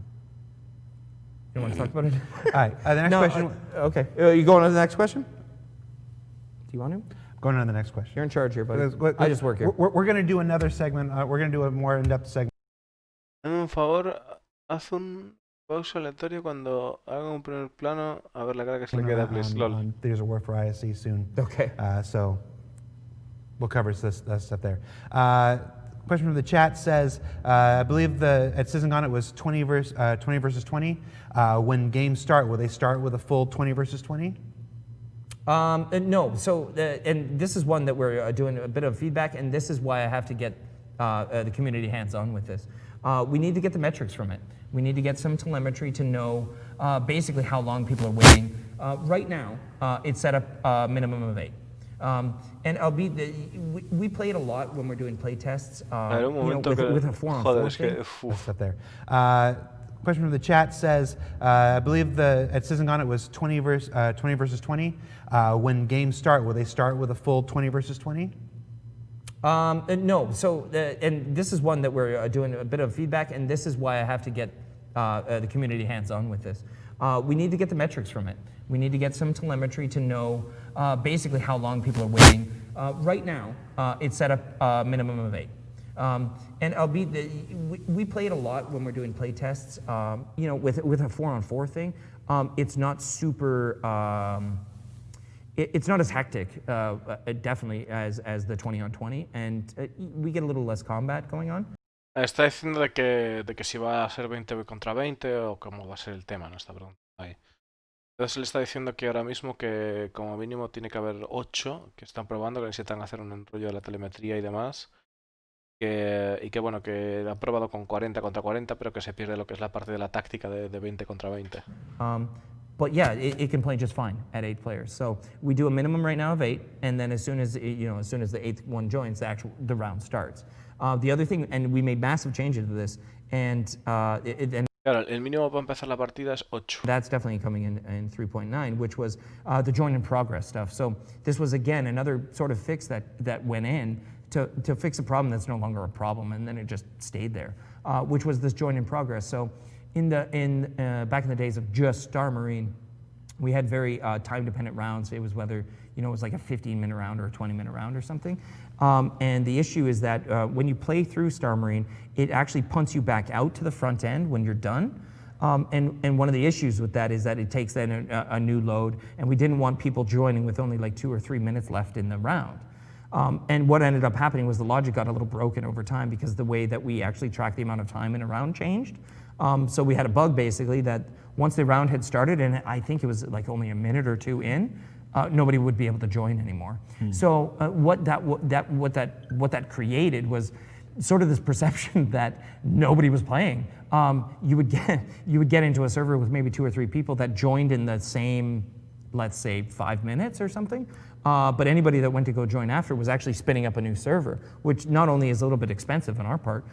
You want to talk about it? All right. The next question. Okay. You going on to the next question? Do you want to? Going on to the next question. You're in charge here, buddy. I just work here. We're going to do another segment. We're going to do a more in-depth segment. Hazme un favor, haz un pausa aleatorio cuando haga un primer plano. A ver la cara que se le queda, please. LOL. There's a word for ISC soon. Okay. So we'll cover that stuff there. Question from the chat says, I believe at CitizenCon it was 20 versus 20. When games start, will they start with a full 20 versus 20? No. So, and this is one that we're doing a bit of feedback, and this is why I have to get the community hands-on with this. We need to get the metrics from it. We need to get some telemetry to know basically how long people are waiting. Right now, it's set up a minimum of 8. And we play it a lot when we're doing play tests. With a 4-on-4 thing. Stuff there. Question from the chat says, I believe at CitizenCon it was 20 versus 20. When games start, will they start with a full 20 versus 20? No. So, and this is one that we're doing a bit of feedback, and this is why I have to get the community hands-on with this. We need to get the metrics from it. We need to get some telemetry to know basically how long people are waiting. Right now, it's set up a minimum of 8. And we play it a lot when we're doing play tests. With a 4-on-4 thing, it's not super. It's not as hectic, definitely, as the 20-on-20, and we get a little less combat going on. Está diciendo de que si va a ser 20 contra 20 o cómo va a ser el tema, ¿no? Está preguntando ahí. Entonces le está diciendo que ahora mismo que como mínimo tiene que haber 8 que están probando, que necesitan hacer un enrollo de la telemetría y demás. Y que bueno, que han probado con 40 contra 40, pero que se pierde lo que es la parte de la táctica de 20 contra 20. But yeah, it can play just fine at 8 players. So we do a minimum right now of 8, and then as soon as the 8th one joins, the round starts. The other thing, and we made massive changes to this, and claro, el mínimo para empezar la partida es 8. That's definitely coming in 3.9, which was the join in progress stuff. So this was again another sort of fix that went in to fix a problem that's no longer a problem, and then it just stayed there, which was this join in progress. So back in the days of just Star Marine, we had very time-dependent rounds. It was whether it was like a 15-minute round or a 20-minute round or something. And the issue is that when you play through Star Marine, it actually punts you back out to the front end when you're done. And one of the issues with that is that it takes then a new load, and we didn't want people joining with only like 2 or 3 minutes left in the round. And what ended up happening was the logic got a little broken over time because the way that we actually track the amount of time in a round changed. So we had a bug basically that once the round had started, and I think it was like only a minute or 2 in, nobody would be able to join anymore. So what that created was sort of this perception that nobody was playing. You would get into a server with maybe 2 or 3 people that joined in the same, let's say, 5 minutes or something. But anybody that went to go join after was actually spinning up a new server, which not only is a little bit expensive on our part,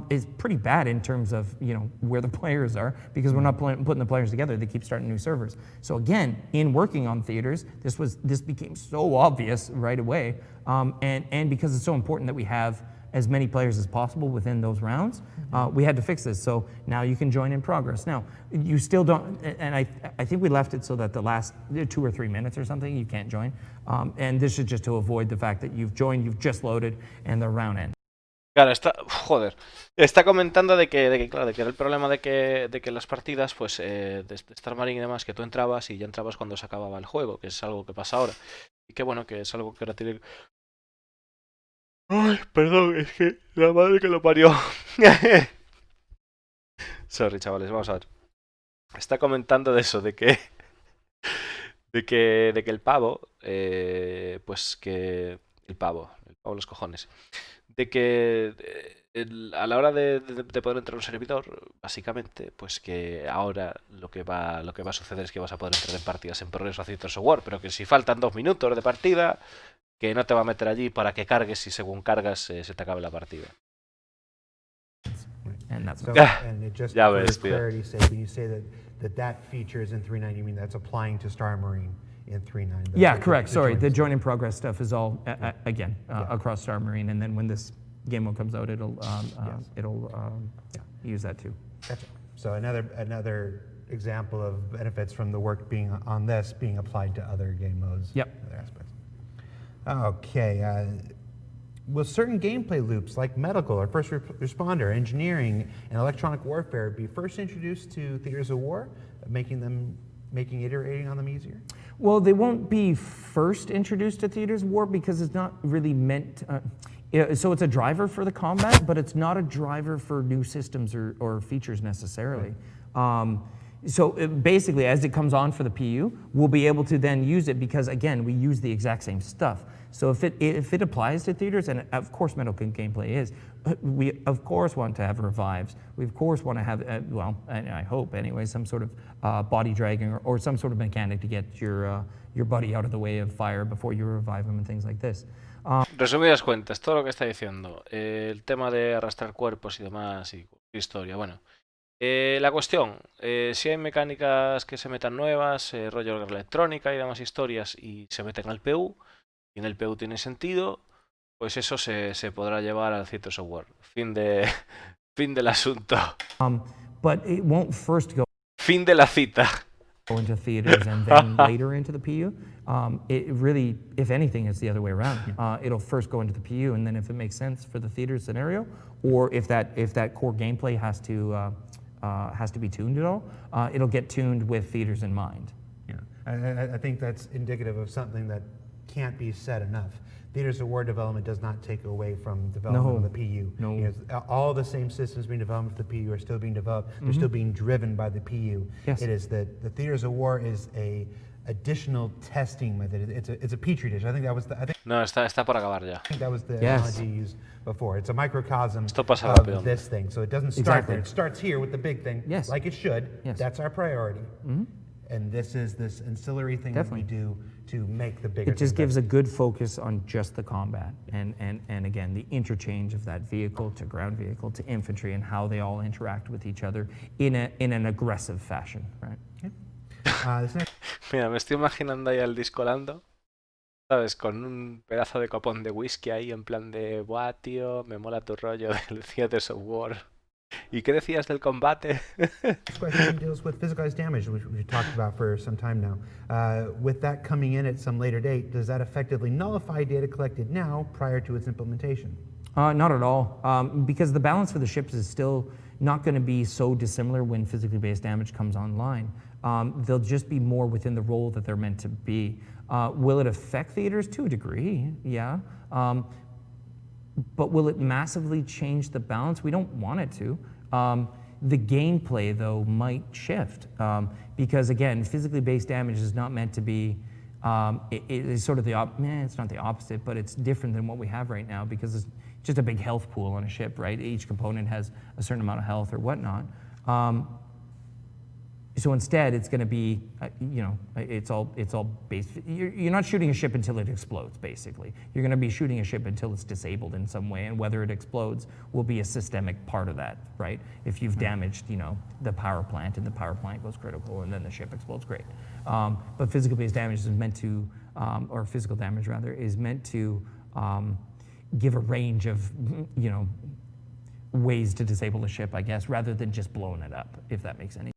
is pretty bad in terms of where the players are, because we're not putting the players together. They keep starting new servers. So again, in working on theaters, this became so obvious right away, and because it's so important that we have as many players as possible within those rounds, we had to fix this. So now you can join in progress. Now, you still don't, and I think we left it so that the last 2 or 3 minutes or something, you can't join. And this is just to avoid the fact that you've joined, you've just loaded, and the round ends. Claro, está comentando de que claro, de que era el problema de que las partidas, pues, de Star Marine y demás, que tú entrabas y ya entrabas cuando se acababa el juego, que es algo que pasa ahora. Y que bueno, que es algo que ahora tiene... Ay, perdón, es que la madre que lo parió. Sorry, chavales, vamos a ver. Está comentando de eso, de que el pavo, pues que... El pavo, los cojones. De que a la hora de poder entrar a un servidor, básicamente, pues que ahora lo que va a suceder es que vas a poder entrar en partidas en Progress o Theater Software, pero que si faltan 2 minutos de partida, que no te va a meter allí para que cargues y según cargas se te acabe la partida. And it just Ya for ves, tío. clarity's sake, when you say that feature is in 3.9, you mean that's applying to Star Marine in 3.9? Yeah, correct. Sorry, the join in progress stuff is all again across Star Marine, and then when this game mode comes out, it'll use that too. Gotcha. So another example of benefits from the work being on this being applied to other game modes. Yep. Other aspects. Okay. Will certain gameplay loops like medical or first responder, engineering, and electronic warfare be first introduced to theaters of war, making iterating on them easier? Well, they won't be first introduced to theaters of war because it's not really meant. So it's a driver for the combat, but it's not a driver for new systems or features necessarily. So basically, as it comes on for the PU, we'll be able to then use it because, again, we use the exact same stuff. So if it applies to theaters, and of course medical gameplay is, we of course want to have revives. We of course want to have, well, and I hope anyway, some sort of body dragging or some sort of mechanic to get your buddy out of the way of fire before you revive him and things like this. Resumidas cuentas, todo lo que está diciendo, el tema de arrastrar cuerpos y demás y historia, bueno. La cuestión, si hay mecánicas que se metan nuevas, rollo electrónica y demás historias y se meten al PU, y en el PU tiene sentido, pues eso se podrá llevar al Theater Software. Fin del asunto. But it won't first go Fin de la cita. into theaters and then later into the PU. It really, if anything, it's the other way around. It'll first go into the PU, and then if it makes sense for the theater scenario, or if that core gameplay has to be tuned at all, it'll get tuned with theaters in mind. Yeah, I think that's indicative of something that can't be said enough. Theaters of War development does not take away from development of the PU. No. Because all the same systems being developed for the PU are still being developed. They're still being driven by the PU. Yes. It is that the Theaters of War is a additional testing method. It's a petri dish. I think that was No, está por acabar ya. that was the Yes. analogy used before. It's a microcosm Esto pasa rápido. of this thing. So it doesn't start Exactly. there. It starts here with the big thing, Yes. like it should. Yes. That's our priority. And this is this ancillary thing Definitely. that we do to make the bigger It just thing gives a good focus on just the combat and again, the interchange of that vehicle to ground vehicle to infantry and how they all interact with each other in an aggressive fashion, right? This next Mira, me estoy imaginando ahí al discolando, ¿sabes? Con un pedazo de copón de whisky ahí en plan de, buah, tío, me mola tu rollo del Theater Software. ¿Y qué decías del combate? question deals with physicalized damage, which we've talked about for some time now. With that coming in at some later date, does that effectively nullify data collected now prior to its implementation? Not at all, because the balance for the ships is still not going to be so dissimilar when physically based damage comes online. They'll just be more within the role that they're meant to be. Will it affect theaters? To a degree, yeah. But will it massively change the balance? We don't want it to. The gameplay, though, might shift because, again, physically based damage is not meant to be It is sort of it's not the opposite, but it's different than what we have right now because it's just a big health pool on a ship, right? Each component has a certain amount of health or whatnot. So instead, it's going to be, it's all based. You're not shooting a ship until it explodes, basically. You're going to be shooting a ship until it's disabled in some way, and whether it explodes will be a systemic part of that, right? If you've damaged, the power plant, and the power plant goes critical, and then the ship explodes, great. But physical based damage is meant to, or physical damage rather, is meant to give a range of, ways to disable a ship, I guess, rather than just blowing it up, if that makes any.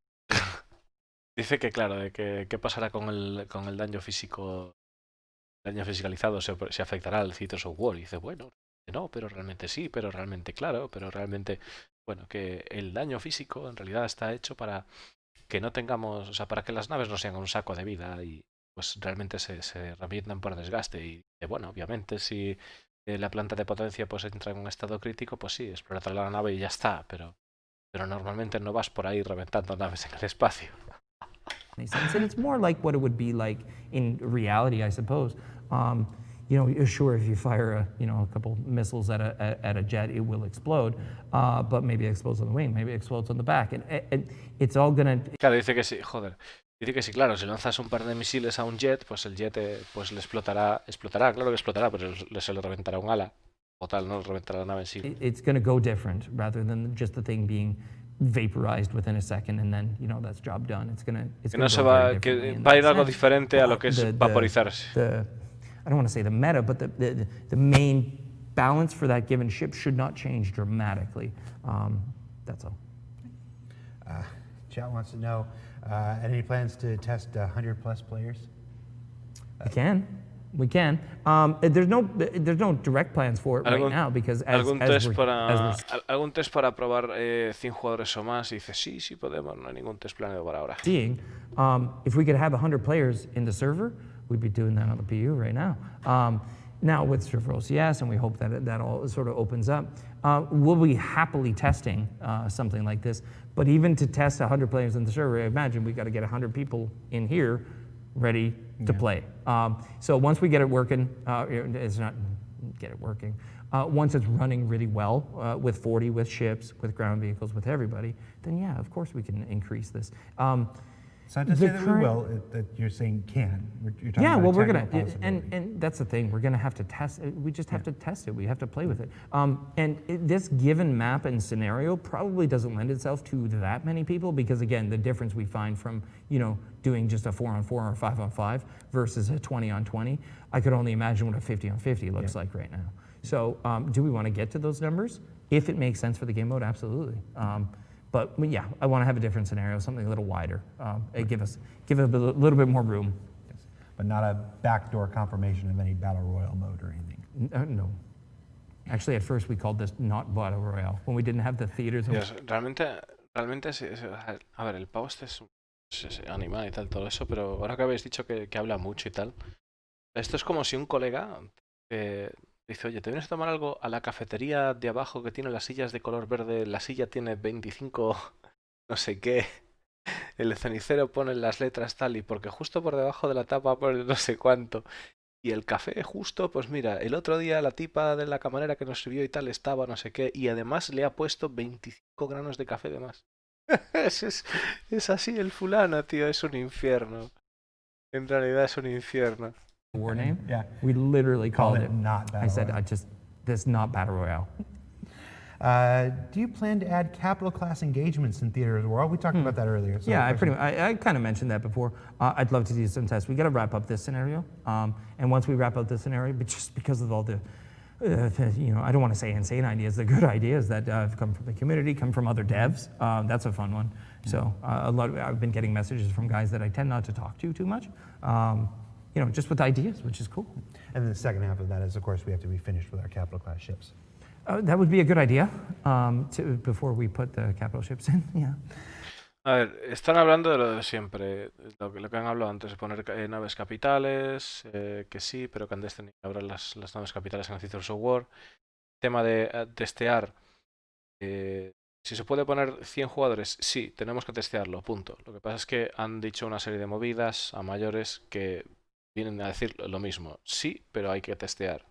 Dice que, claro, de que qué pasará con el daño físico, daño fiscalizado, se afectará al Citizen War. Y dice, bueno, no, pero realmente sí, pero realmente claro, pero realmente, bueno, que el daño físico en realidad está hecho para que no tengamos, o sea, para que las naves no sean un saco de vida y pues realmente se revientan por desgaste. Y bueno, obviamente si la planta de potencia pues entra en un estado crítico, pues sí, explotar la nave y ya está, pero normalmente no vas por ahí reventando naves en el espacio. Sense. And it's more like what it would be like in reality, I suppose. Sure, if you fire a couple missiles at a jet, it will explode, but maybe it explodes on the wing, maybe it explodes on the back, and it's all gonna. Claro, dice que sí, joder. Dice que sí, claro, si lanzas un par de misiles a un jet, pues el jet pues le explotará, claro que explotará, pero se le reventará un ala, o tal, no le reventará la nave en sí. It's gonna go different rather than just the thing being vaporized within a second and then that's job done. It's gonna no se va, que va a ir algo diferente a lo que es vaporizarse. I don't want to say the meta, but the main balance for that given ship should not change dramatically. That's all. Chat wants to know, any plans to test 100 plus players? We can. There's no direct plans for it right now because algún test para probar 100 jugadores o más. Y dice sí podemos, no hay ningún test planeado para ahora. If we could have 100 players in the server, we'd be doing that on the PU right now. Now with server OCS, and we hope that all sort of opens up, we'll be happily testing something like this. But even to test 100 players in the server, I imagine we got to get 100 people in here ready to play. So once we get it working, it's not get it working. Once it's running really well with 40, with ships, with ground vehicles, with everybody, then yeah, of course we can increase this. It's not to say that we will, that you're saying can. You're talking yeah, about well, we're going to, and that's the thing, we're going to have to test it. We just have to test it. We have to play with it. This given map and scenario probably doesn't lend itself to that many people because, again, the difference we find from, doing just a 4-on-4 or 5-on-5 versus a 20-on-20, I could only imagine what a 50-on-50 looks like right now. So do we want to get to those numbers? If it makes sense for the game mode, absolutely. But yeah, I want to have a different scenario, something a little wider. Give it a little bit more room. Yes. But not a backdoor confirmation of any battle royale mode or anything. No. Actually, at first we called this not battle royale when we didn't have the theaters. Dios, realmente a ver, el pavo es animado y tal, todo eso, pero ahora que habéis dicho que habla mucho y tal, esto es como si un colega dice, oye, ¿te vienes a tomar algo a la cafetería de abajo que tiene las sillas de color verde? La silla tiene 25 no sé qué. El cenicero pone las letras tal y porque justo por debajo de la tapa pone no sé cuánto. Y el café justo, pues mira, el otro día la tipa de la camarera que nos sirvió y tal estaba no sé qué. Y además le ha puesto 25 granos de café de más. es así el fulano, tío. Es un infierno. En realidad es un infierno. War name? Yeah. We literally called it not battle I said, royale. this not battle royale. Do you plan to add capital class engagements in theaters world? We talked about that earlier. So Yeah, I kind of mentioned that before. I'd love to do some tests. We got to wrap up this scenario, and once we wrap up this scenario, but just because of all the, I don't want to say insane ideas. The good ideas that have come from the community, come from other devs. That's a fun one. So I've been getting messages from guys that I tend not to talk to too much. Just with ideas, which is cool. And then the second half of that is, of course, we have to be finished with our capital class ships. That would be a good idea before we put the capital ships in. Yeah. A ver, están hablando de lo de siempre, lo que han hablado antes, de poner naves capitales, que sí, pero que antes tenían que haber las naves capitales en el Citizen War. Tema de testear, si se puede poner 100 jugadores, sí, tenemos que testearlo, punto. Lo que pasa es que han dicho una serie de movidas a mayores que vienen a decir lo mismo. Sí, pero hay que testear.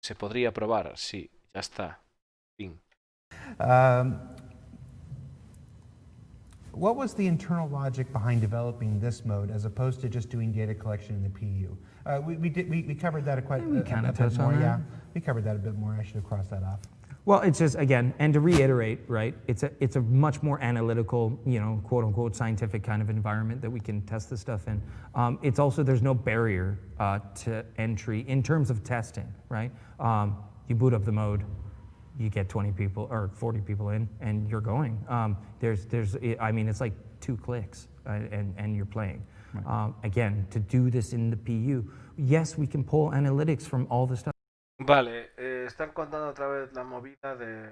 ¿Se podría probar? Sí, ya está. Fin. What was the internal logic behind developing this mode as opposed to just doing data collection in the PU? We covered that quite We a kinda bit touched on more. that. Yeah, we covered that a bit more. I should have crossed that off. Well, it's just, again, and to reiterate, right, it's a much more analytical, quote unquote scientific kind of environment that we can test this stuff in. It's also, there's no barrier to entry in terms of testing, right? You boot up the mode, you get 20 people or 40 people in, and you're going. It's like 2 clicks, and you're playing. Right. Again, to do this in the PU, yes, we can pull analytics from all the stuff. Vale, están contando otra vez la movida de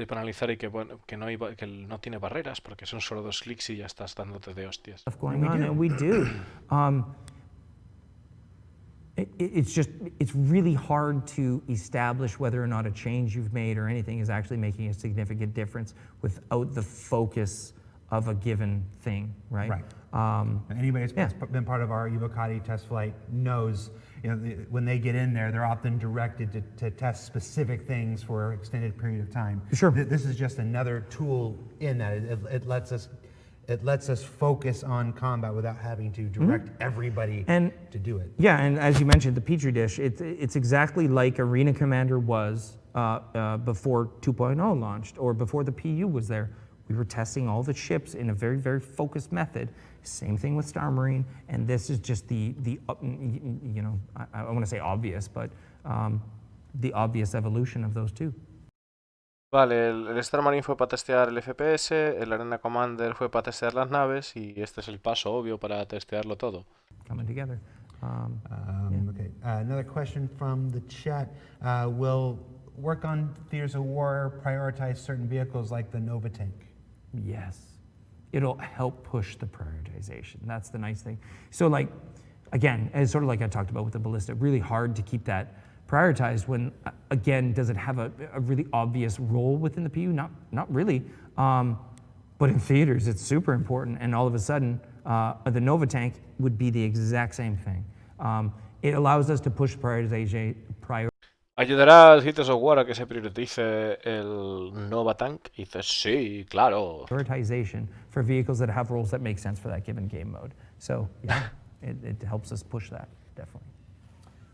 penalizar y que bueno, que no tiene barreras porque son solo 2 clics y ya estás dándote de hostias. Stuff going on, and we do. It's really hard to establish whether or not a change you've made or anything is actually making a significant difference without the focus of a given thing, right? Right. Anybody that's been part of our Evocati test flight knows, when they get in there, they're often directed to test specific things for an extended period of time. Sure. This is just another tool in that. It lets us focus on combat without having to direct everybody to do it. Yeah, and as you mentioned, the Petri dish, it's exactly like Arena Commander was before 2.0 launched or before the PU was there. We were testing all the ships in a very, very focused method. Same thing with Star Marine, and this is just I want to say obvious, but the obvious evolution of those two. Vale, el Star Marine fue para testear el FPS, el Arena Commander fue para testear las naves y este es el paso obvio para testearlo todo. Coming together. Okay. Another question from the chat. Will work on Theaters of War prioritize certain vehicles like the Nova tank? Yes. It'll help push the prioritization. That's the nice thing. So again, it's sort of like I talked about with the ballista, really hard to keep that prioritized when, again, does it have a really obvious role within the PU? Not really. But in theaters, it's super important. And all of a sudden, the Nova tank would be the exact same thing. It allows us to push prioritization. ¿Ayudará al Cities of War a que se priorice el Nova Tank? Y dices, sí, claro. Prioritization for vehicles that have roles that make sense for that given game mode. So yeah, it helps us push that, definitely.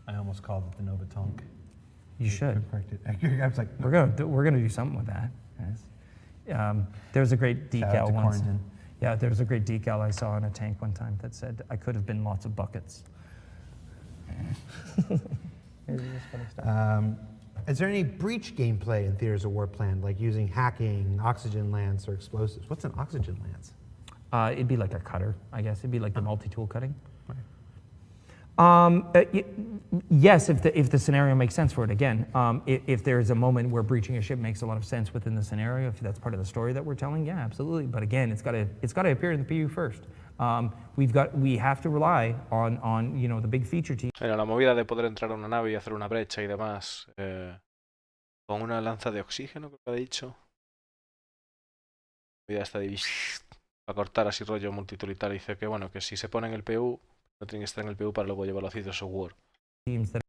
I almost called it the Nova tank. You should. I was like, we're gonna do something with that, guys. There's a great decal once. Quarantine. Yeah, there was a great decal I saw on a tank one time that said, "I could have been lots of buckets." It's just funny stuff. Is there any breach gameplay in Theaters of War planned, like using hacking, oxygen lance, or explosives? What's an oxygen lance? It'd be like a cutter, I guess. It'd be like the multi-tool cutting. Yes, if the scenario makes sense for it. Again, if there's a moment where breaching a ship makes a lot of sense within the scenario, if that's part of the story that we're telling, yeah, absolutely. But again, it's got to appear in the PU first. We have to rely on the big feature team. Bueno, la movida de poder entrar a una nave y hacer una brecha y demás con una lanza de oxígeno, creo que ha dicho. La movida esta de para cortar así rollo multitulitario. Dice que bueno, que si se pone en el PU, no tiene que estar en el PU para luego llevarlo a Cities of War.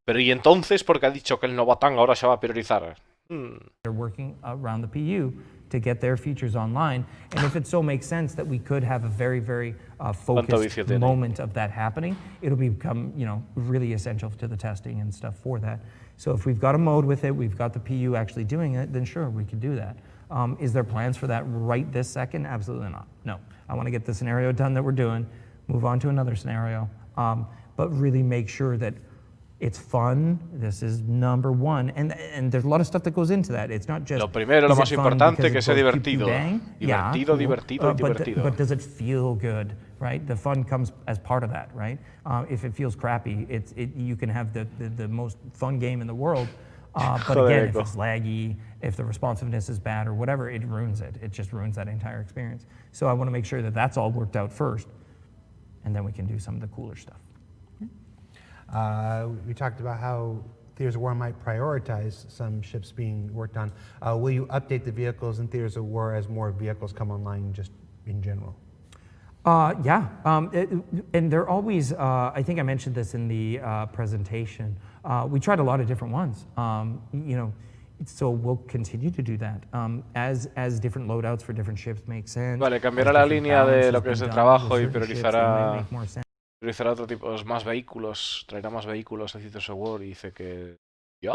Pero ¿y entonces por qué ha dicho que el Novatang ahora se va a priorizar? They're working around the PU to get their features online, and if it so makes sense that we could have a very, very focused moment of that happening, it'll become really essential to the testing and stuff for that. So if we've got a mode with it, we've got the PU actually doing it, then sure, we could do that. Is there plans for that right this second? Absolutely not. No. I want to get the scenario done that we're doing, move on to another scenario, but really make sure that it's fun. This is number one, and there's a lot of stuff that goes into that. It's not just lo primero, lo más importante, que sea divertido. Divertido. But does it feel good, right? The fun comes as part of that, right? If it feels crappy, you can have the most fun game in the world, but again, if it's laggy, if the responsiveness is bad or whatever, it ruins it. It just ruins that entire experience. So I want to make sure that that's all worked out first, and then we can do some of the cooler stuff. We talked about how Theaters of War might prioritize some ships being worked on. Will you update the vehicles in Theaters of War as more vehicles come online just in general? Yeah, and they're always, I think I mentioned this in the presentation, we tried a lot of different ones, so we'll continue to do that. As different loadouts for different ships make sense. Vale, cambiará la línea de lo que es de trabajo y priorizará otro tipo, más vehículos, traerá más vehículos a Citizen War y dice que ya,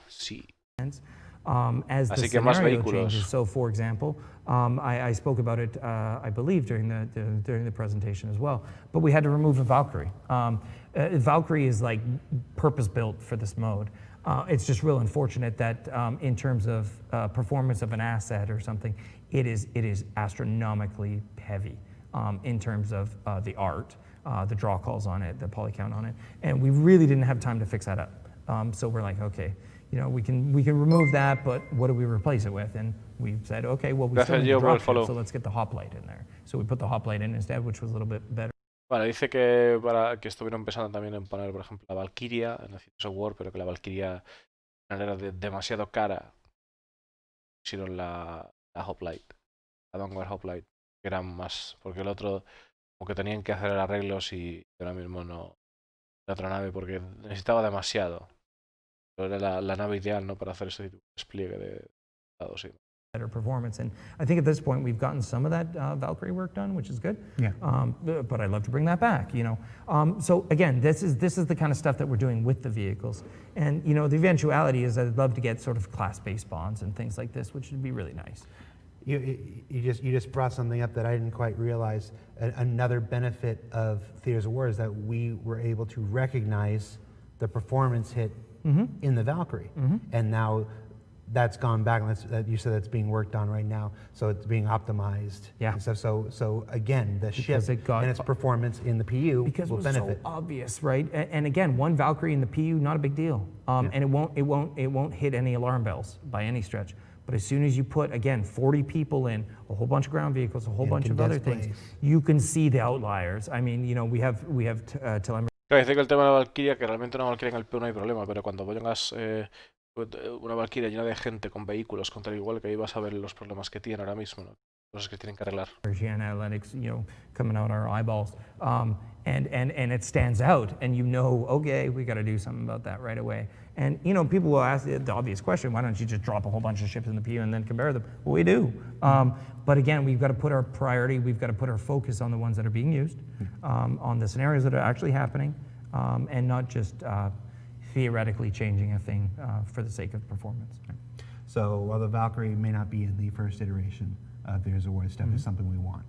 sí. As the Así que más scenario vehículos. changes. So, for example, I spoke about it, I believe, during the presentation as well. But we had to remove a Valkyrie. Valkyrie is like purpose-built for this mode. It's just real unfortunate that in terms of performance of an asset or something, it is astronomically heavy in terms of the art, the draw calls on it, the poly count on it, and we really didn't have time to fix that up. So we're like, okay. We can remove that, but what do we replace it with? And we said, okay, well, we still need a drop ship, so let's get the hoplite in there. So we put the hoplite in instead, which was a little bit better. Vale, dice que para que estuvieron pensando también en poner, por ejemplo, la Valkyria en el Citizen War, pero que la Valkyria era demasiado cara. Hicieron la hoplite, la Vanguard hoplite, que eran más, porque el otro, como que tenían que hacer arreglos y ahora mismo no, la otra nave, porque necesitaba demasiado. Era la nave ideal, ¿no? Para hacer ese tipo de despliegue de dados, sí. Better performance, and I think at this point we've gotten some of that Valkyrie work done, which is good. Yeah. But I'd love to bring that back. So again, this is the kind of stuff that we're doing with the vehicles, and the eventuality is I'd love to get sort of class-based bonds and things like this, which would be really nice. You just brought something up that I didn't quite realize. Another benefit of Theaters of War is that we were able to recognize the performance hit in the Valkyrie, and now that's gone back, and you said that's being worked on right now, so it's being optimized. Yeah. And stuff. So again, the ship and its performance in the PU because will it was benefit. so obvious, right? And again, one Valkyrie in the PU, not a big deal, and it won't hit any alarm bells by any stretch. But as soon as you put, again, 40 people in, a whole bunch of ground vehicles, a whole bunch of other things, you can see the outliers. I mean, we have telemetry. Claro, dice que el tema de la Valkyria, que realmente una Valkyria en el PU no hay problema, pero cuando pongas una Valkyria llena de gente con vehículos contra igual, que ahí vas a ver los problemas que tiene ahora mismo, ¿no? Cosas que tienen que arreglar. Analytics, coming out our eyeballs, and it stands out, and okay, we got to do something about that right away. And people will ask the obvious question: why don't you just drop a whole bunch of ships in the PU and then compare them? Well, we do, but again, we've got to put our priority, we've got to put our focus on the ones that are being used, on the scenarios that are actually happening, and not just theoretically changing a thing for the sake of performance. So while the Valkyrie may not be in the first iteration of Theaters of War, stuff is something we want.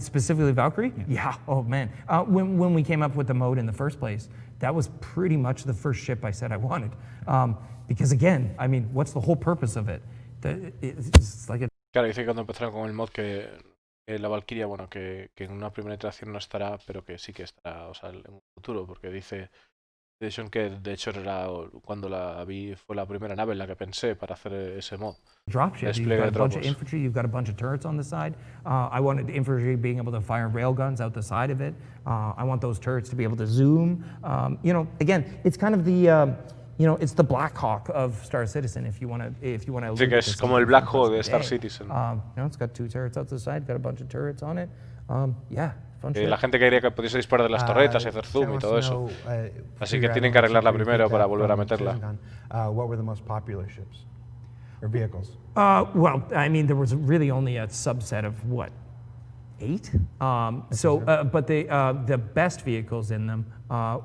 Specifically Valkyrie? Yeah. Oh man. When we came up with the mode in the first place, that was pretty much the first ship I said I wanted. Because again, I mean, what's the whole purpose of it? It's like a... Claro, dice que cuando empezaron con el mod que la Valkyria, bueno, que en una primera iteración no estará, pero que sí que estará, o sea, en un futuro, porque dice que de hecho era cuando la vi, fue la primera nave en la que pensé para hacer ese mod. Dropship, you've got a bunch of infantry, you've got a bunch of turrets on the side. I wanted infantry being able to fire railguns out the side of it. I want those turrets to be able to zoom. Again, it's kind of the, it's the Black Hawk of Star Citizen, if you want to. Sí, que es como el Black Hawk de Star Citizen. It's got 2 turrets out the side, got a bunch of turrets on it. Yeah. La gente quería que pudiese disparar de las torretas y hacer zoom y todo eso. Así que tienen que arreglarla primero para volver a meterla. What were the most popular ships or vehicles? Well, I mean, there was really only a subset of 8. But the best vehicles in them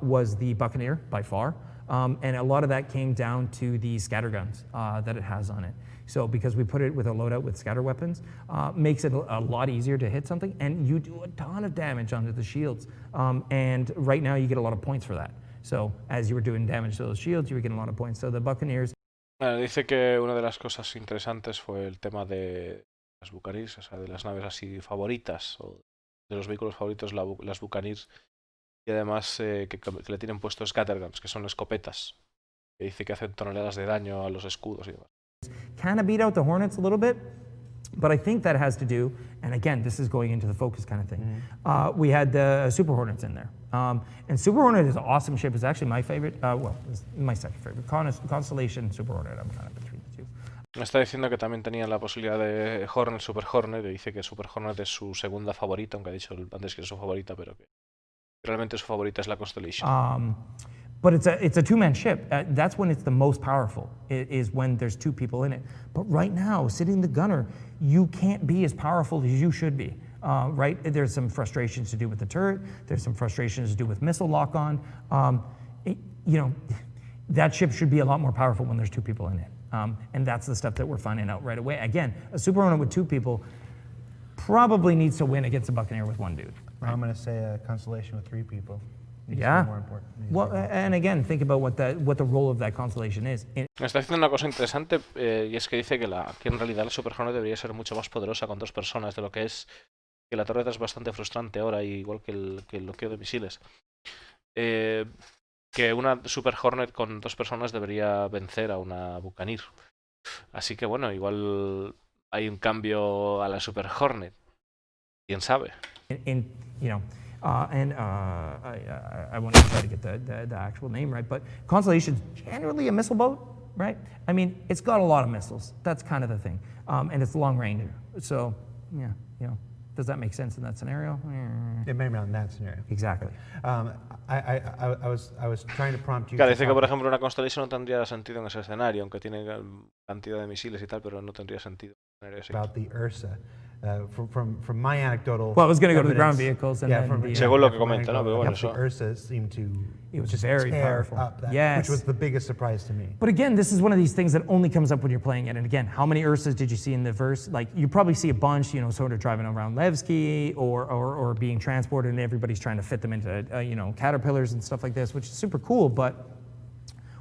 was the Buccaneer by far, and a lot of that came down to the scatter guns that it has on it. So because we put it with a loadout with scatter weapons, makes it a lot easier to hit something, and you do a ton of damage onto the shields. And right now you get a lot of points for that. So as you were doing damage to those shields, you were getting a lot of points. So the Buccaneers... Dice que una de las cosas interesantes fue el tema de las Buccaneers, o sea, de las naves así favoritas, o de los vehículos favoritos, las Buccaneers, y además que le tienen puesto scatterguns, que son escopetas, que dice que hacen toneladas de daño a los escudos y demás. Kind of beat out the Hornets a little bit, but I think that has to do, and again, this is going into the focus kind of thing. We had the Super Hornets in there. And Super Hornet is an awesome ship. It's actually my favorite, it's my second favorite. Constellation, Super Hornet, I'm kind of between the two. Me está diciendo que también tenía la posibilidad de Hornet, Super Hornet, y dice que Super Hornet es su segunda favorita, aunque ha dicho antes que es su favorita, pero que realmente su favorita es la Constellation. But it's a two-man ship. That's when it's the most powerful, is when there's two people in it. But right now, sitting the gunner, you can't be as powerful as you should be, right? There's some frustrations to do with the turret. There's some frustrations to do with missile lock-on. That ship should be a lot more powerful when there's two people in it. And that's the stuff that we're finding out right away. Again, a Super Hornet with two people probably needs to win against a Buccaneer with one dude. Right? I'm going to say a Constellation with three people. Yeah. More important. Well, and again, think about what the role of that constellation is. Me está diciendo una cosa interesante, y es que dice que en realidad la Super Hornet debería ser mucho más poderosa con 2 personas de lo que es, que la torreta es bastante frustrante ahora, igual que el bloqueo de misiles. Que una Super Hornet con 2 personas debería vencer a una Buccaneer. Así que bueno, igual hay un cambio a la Super Hornet. ¿Quién sabe? I want to try to get the actual name right, but Constellation's generally a missile boat, right? I mean, it's got a lot of missiles. That's kind of the thing, and it's long range. So, yeah, does that make sense in that scenario? It may not in that scenario. Exactly. I was trying to prompt you. Claro, dice que por ejemplo una Constellation no tendría sentido en ese escenario, aunque tiene cantidad de misiles y tal, pero no tendría sentido en el escenario así. About the Ursa. From my anecdotal. Well, I was going to go to the evidence, ground vehicles and yeah, then según lo que comenta, ¿no? Pero bueno, the Ursa seemed to it was just very tear powerful. up that, Yes. which was the biggest surprise to me. But again, this is one of these things that only comes up when you're playing it. And again, how many Ursas did you see in the verse? Like, you probably see a bunch, sort of driving around Levski or being transported, and everybody's trying to fit them into, caterpillars and stuff like this, which is super cool. But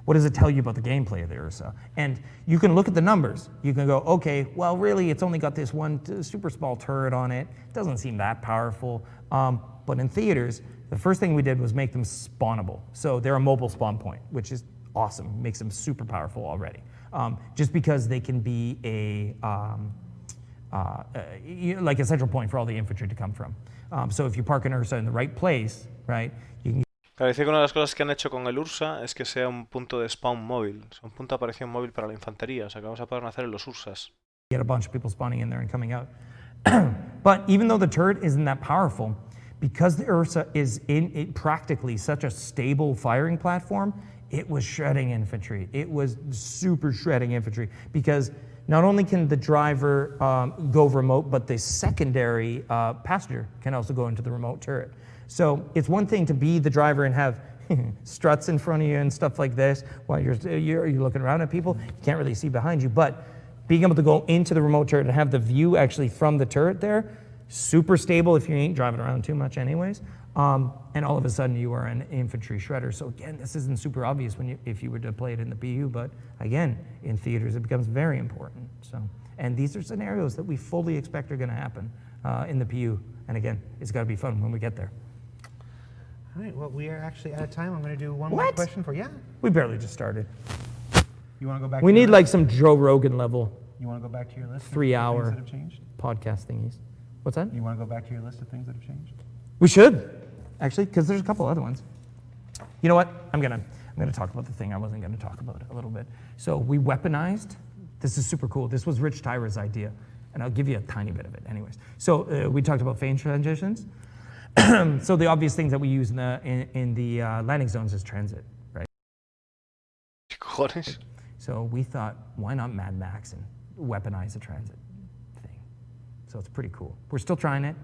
what does it tell you about the gameplay of the Ursa? And you can look at the numbers. You can go, okay, well, really, it's only got this one super small turret on it. It doesn't seem that powerful. But in theaters, the first thing we did was make them spawnable. So they're a mobile spawn point, which is awesome. Makes them super powerful already. Just because they can be like a central point for all the infantry to come from. So if you park an Ursa in the right place, right, you can Claro, dice que una de las cosas que han hecho con el Ursa es que sea un punto de spawn móvil, un punto de aparición móvil para la infantería, o sea que vamos a poder hacer en los Ursas. get a bunch of people spawning in there and coming out. But even though the turret isn't that powerful, because the Ursa is in practically such a stable firing platform, it was shredding infantry. It was super shredding infantry because not only can the driver go remote, but the secondary passenger can also go into the remote turret. So it's one thing to be the driver and have struts in front of you and stuff like this while you're looking around at people. You can't really see behind you, but being able to go into the remote turret and have the view actually from the turret there, super stable if you ain't driving around too much anyways. And all of a sudden you are an infantry shredder. So again, this isn't super obvious if you were to play it in the PU, but again, in theaters it becomes very important. So, and these are scenarios that we fully expect are going to happen in the PU. And again, it's got to be fun when we get there. All right, well, we are actually out of time. I'm going to do one more question for you. We barely just started. You want to go back? We need like some Joe Rogan level. You want to go back to your list? 3 hour things that have changed? podcast thingies. What's that? You want to go back to your list of things that have changed? We should, actually, because there's a couple other ones. You know what? I'm gonna talk about the thing I wasn't gonna talk about a little bit. So we weaponized. This is super cool. This was Rich Tyra's idea, and I'll give you a tiny bit of it, anyways. So we talked about phase transitions. So the obvious things that we use in the landing zones is transit, right? ¿Qué cojones? So we thought, why not Mad Max and weaponize the transit thing? So it's pretty cool. We're still trying it.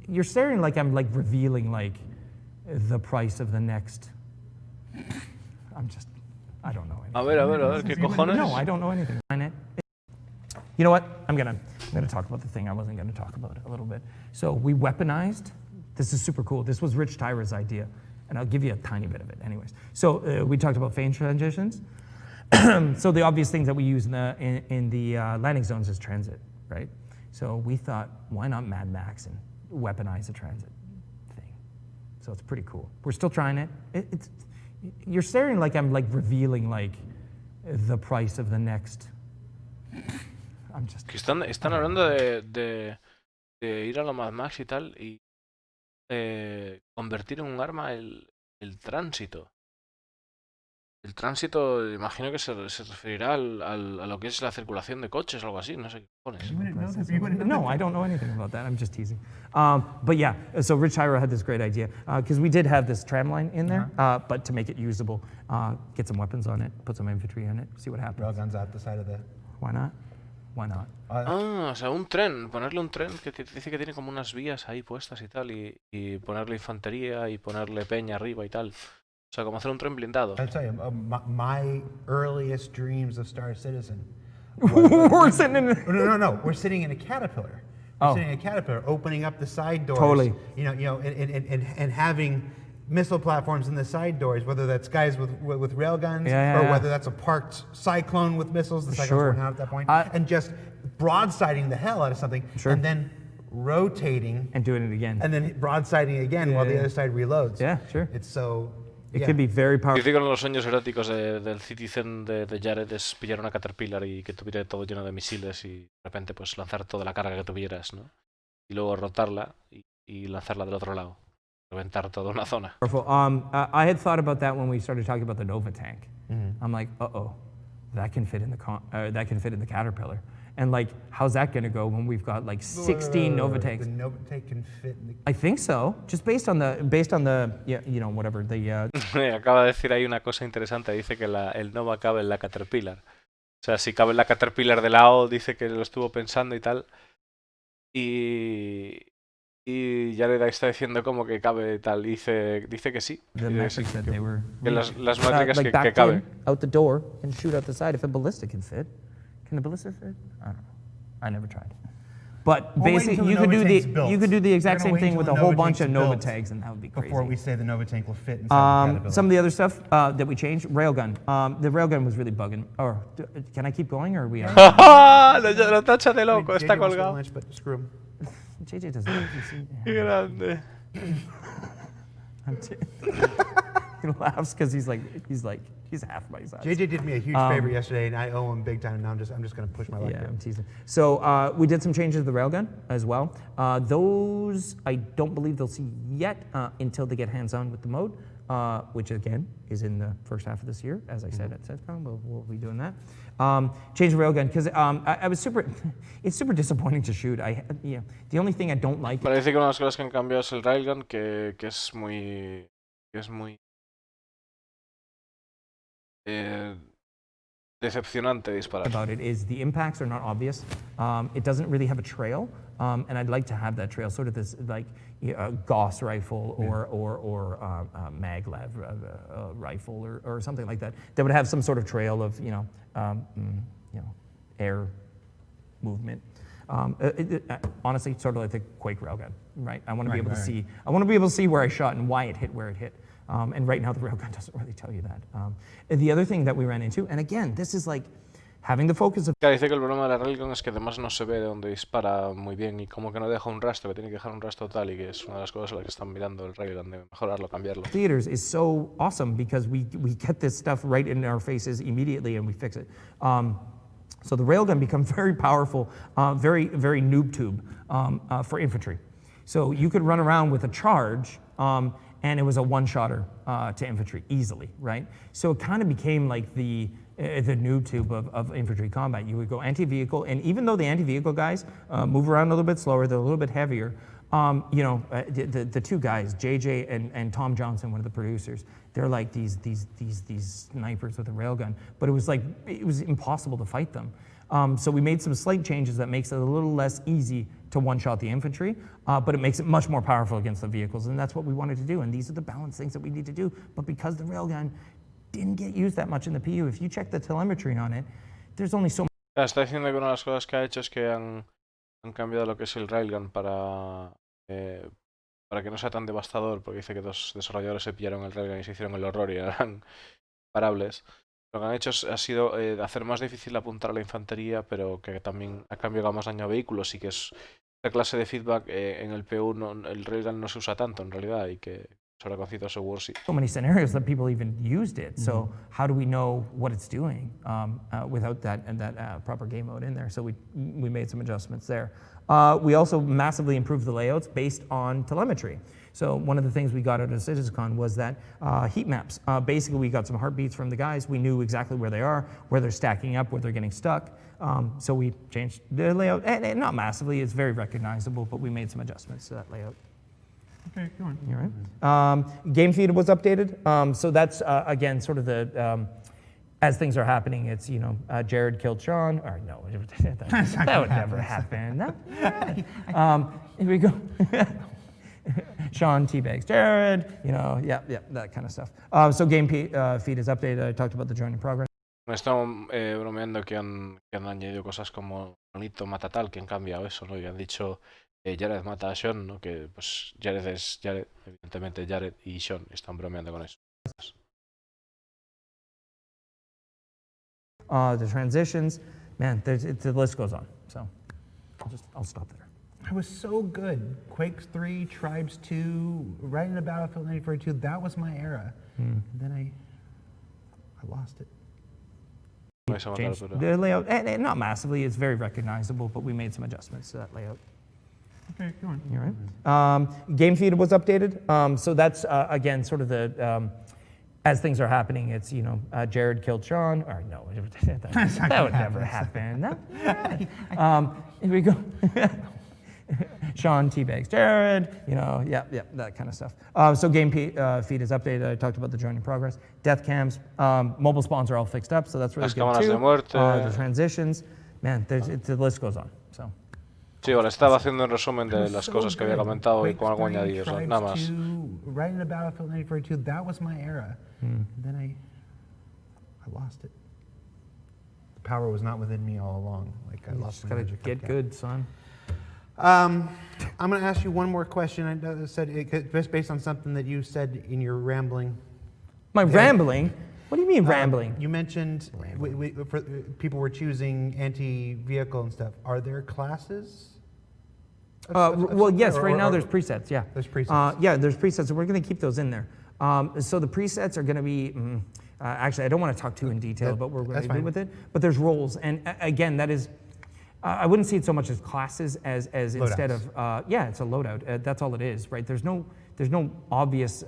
You're staring like I'm like revealing like the price of the next. I don't know anything. A ver, ¿qué cojones? No, I don't know anything. You know what? I'm gonna talk about the thing I wasn't gonna talk about a little bit. So we weaponized. This is super cool. This was Rich Tyra's idea, and I'll give you a tiny bit of it, anyways. So we talked about phase transitions. So the obvious things that we use in the landing zones is transit, right? So we thought, why not Mad Max and weaponize the transit thing? So it's pretty cool. We're still trying it. You're staring like I'm like revealing like the price of the next. Que están hablando de ir a lo Mad Max y tal y convertir en un arma el tránsito. El tránsito, imagino que se referirá a lo que es la circulación de coches o algo así, no sé qué cojones. You wouldn't know this. You wouldn't know No, I don't know anything about that. I'm just teasing. But yeah, so Rich Hyro had this great idea because we did have this tram line in there, but to make it usable, get some weapons on it, put some infantry in it, see what happens. Railguns out the side of the. Why not? Why not? O sea, un tren, ponerle un tren que dice que tiene como unas vías ahí puestas y tal, y ponerle infantería y ponerle peña arriba y tal. O sea, como hacer un tren blindado. I'll tell you, my earliest dreams of Star Citizen. We're sitting in. No. We're sitting in a Caterpillar. We're sitting in a Caterpillar, opening up the side doors. Totally. And having missile platforms in the side doors, whether that's guys with railguns or whether that's a parked Cyclone with missiles. The Cyclones weren't out at that point, and just broadsiding the hell out of something, and then rotating and doing it again, and then broadsiding again while the other side reloads. Yeah, sure. It's so. It could be very powerful. Dice que uno de los sueños eróticos del Citizen de Jared es pillar una Caterpillar y que tuviera todo lleno de misiles y de repente pues lanzar toda la carga que tuvieras, ¿no? Y luego rotarla y lanzarla del otro lado. Reventar toda una zona. I had thought about that when we started talking about the Nova tank. I'm like, that can fit in the Caterpillar. And like, how's that going to go when we've got like 16 Nova tanks? The Nova tank can fit in the. I think so. Just based on the whatever the. Acaba de decir ahí una cosa interesante. Dice que el Nova cabe en la Caterpillar. O sea, si cabe en la Caterpillar de lado, dice que lo estuvo pensando y tal. Y Jared está diciendo como que cabe tal. Dice que sí. The metrics that they were. Que las métricas like que caben. Out the door and shoot out the side. If a ballista can fit, can a ballista fit? I don't know. I never tried. But basically, you could do the exact same thing with a whole bunch of Nova tanks, and that would be crazy. Before we say the Nova tank will fit inside the Caterpillar. Some of the other stuff that we changed, railgun. The railgun was really bugging. Or can I keep going, or are we? Lo tacha de loco, está colgado. JJ doesn't. Qué grande. He laughs because he's half my size. JJ did me a huge favor yesterday, and I owe him big time. And now I'm just going to push my luck. Yeah, I'm teasing. So we did some changes to the railgun as well. Those I don't believe they'll see yet until they get hands-on with the mode, which again is in the first half of this year. As I said at CitizenCon, we'll be doing that. Change the railgun because I was super. It's super disappointing to shoot. The only thing I don't like. Parece que una de las cosas que han cambiado es el railgun, que es muy decepcionante disparar. About it is the impacts are not obvious. It doesn't really have a trail, and I'd like to have that trail, sort of this like Gauss rifle or maglev rifle or something like that. That would have some sort of trail of air movement. Honestly, sort of like the Quake railgun, right? I want to be able to see. I want to be able to see where I shot and why it hit where it hit. And right now, the railgun doesn't really tell you that. The other thing that we ran into, and again, this is like having the focus of. Dice que el problema de la railgun es que además no se ve de dónde dispara muy bien y como que no deja un rastro, que tiene que dejar un rastro tal y que es una de las cosas a las que están mirando el railgun de mejorarlo, cambiarlo. Theaters is so awesome because we get this stuff right in our faces immediately and we fix it. So the railgun becomes very powerful, very noob tube for infantry. So you could run around with a charge. And it was a one-shotter to infantry easily, right? So it kind of became like the noob tube of infantry combat. You would go anti-vehicle, and even though the anti-vehicle guys move around a little bit slower, they're a little bit heavier. The two guys, JJ and Tom Johnson, one of the producers, they're like these snipers with a railgun. But it was impossible to fight them. So we made some slight changes that makes it a little less easy to one-shot the infantry, but it makes it much more powerful against the vehicles, and that's what we wanted to do, and these are the balanced things that we need to do. But because the railgun didn't get used that much in the PU, if you check the telemetry on it, there's only so much. Está diciendo que una de las cosas que ha hecho es que han cambiado lo que es el railgun para que no sea tan devastador, porque dice que dos desarrolladores se pillaron el railgun y se hicieron el horror y eran parables. Lo que han hecho ha sido hacer más difícil apuntar a la infantería, pero que también a cambio haga más daño a vehículos y que es esta clase de feedback en el P1 el railgun no se usa tanto en realidad y que sobre concito seguro sí. So many scenarios that people even used it. So how do we know what it's doing without that proper game mode in there? So we made some adjustments there. We also massively improved the layouts based on telemetry. So one of the things we got out of CitizenCon was that heat maps. Basically, we got some heartbeats from the guys. We knew exactly where they are, where they're stacking up, where they're getting stuck. So we changed the layout, and not massively. It's very recognizable, but we made some adjustments to that layout. Okay, go on. You're right. Game feed was updated. So that's, again, sort of the, as things are happening, it's, you know, Jared killed Sean. Or no, that would never happen. Here we go. Sean teabags Jared, you know, yeah, that kind of stuff. So game feed is updated. I talked about the join in progress. Me están bromeando que han añadido cosas como Monito mata tal, que han cambiado eso, ¿no? Y han dicho Jared mata a Sean, ¿no? Que pues Jared es Jared, evidentemente Jared y Sean están bromeando con eso. The transitions, man, the list goes on. So I'll stop there. I was so good. Quakes 3, Tribes 2, right into Battlefield 1942. That was my era. And then I lost it. Changed the layout, and not massively. It's very recognizable, but we made some adjustments to that layout. Okay, go on. You're right. Game feed was updated. So that's, again, sort of the, as things are happening, it's, you know, Jared killed Sean. Or no, that would never happen. Here we go. Sean teabags Jared, you know, yeah, that kind of stuff. So game feed is updated. I talked about the join in progress. Death cams, mobile spawns are all fixed up, so that's really good too. The transitions, man, the list goes on. So. Sí, vale, estaba haciendo un resumen de las cosas que había comentado y con algo añadido, nada más. Right into Battlefield 1942. That was my era. And then I lost it. The power was not within me all along. Like I lost my magic. Get good, son. I'm going to ask you one more question. I said just based on something that you said in your rambling. My rambling? What do you mean rambling? You mentioned people were choosing anti-vehicle and stuff. Are there classes? Well, yes. Right now, there's presets. Yeah. There's presets. Yeah, there's presets, and we're going to keep those in there. So the presets are going to be. Actually, I don't want to talk too in detail about what we're going to do with it. But there's roles, and again, that is. I wouldn't see it so much as classes as instead of it's a loadout. That's all it is, right? There's no obvious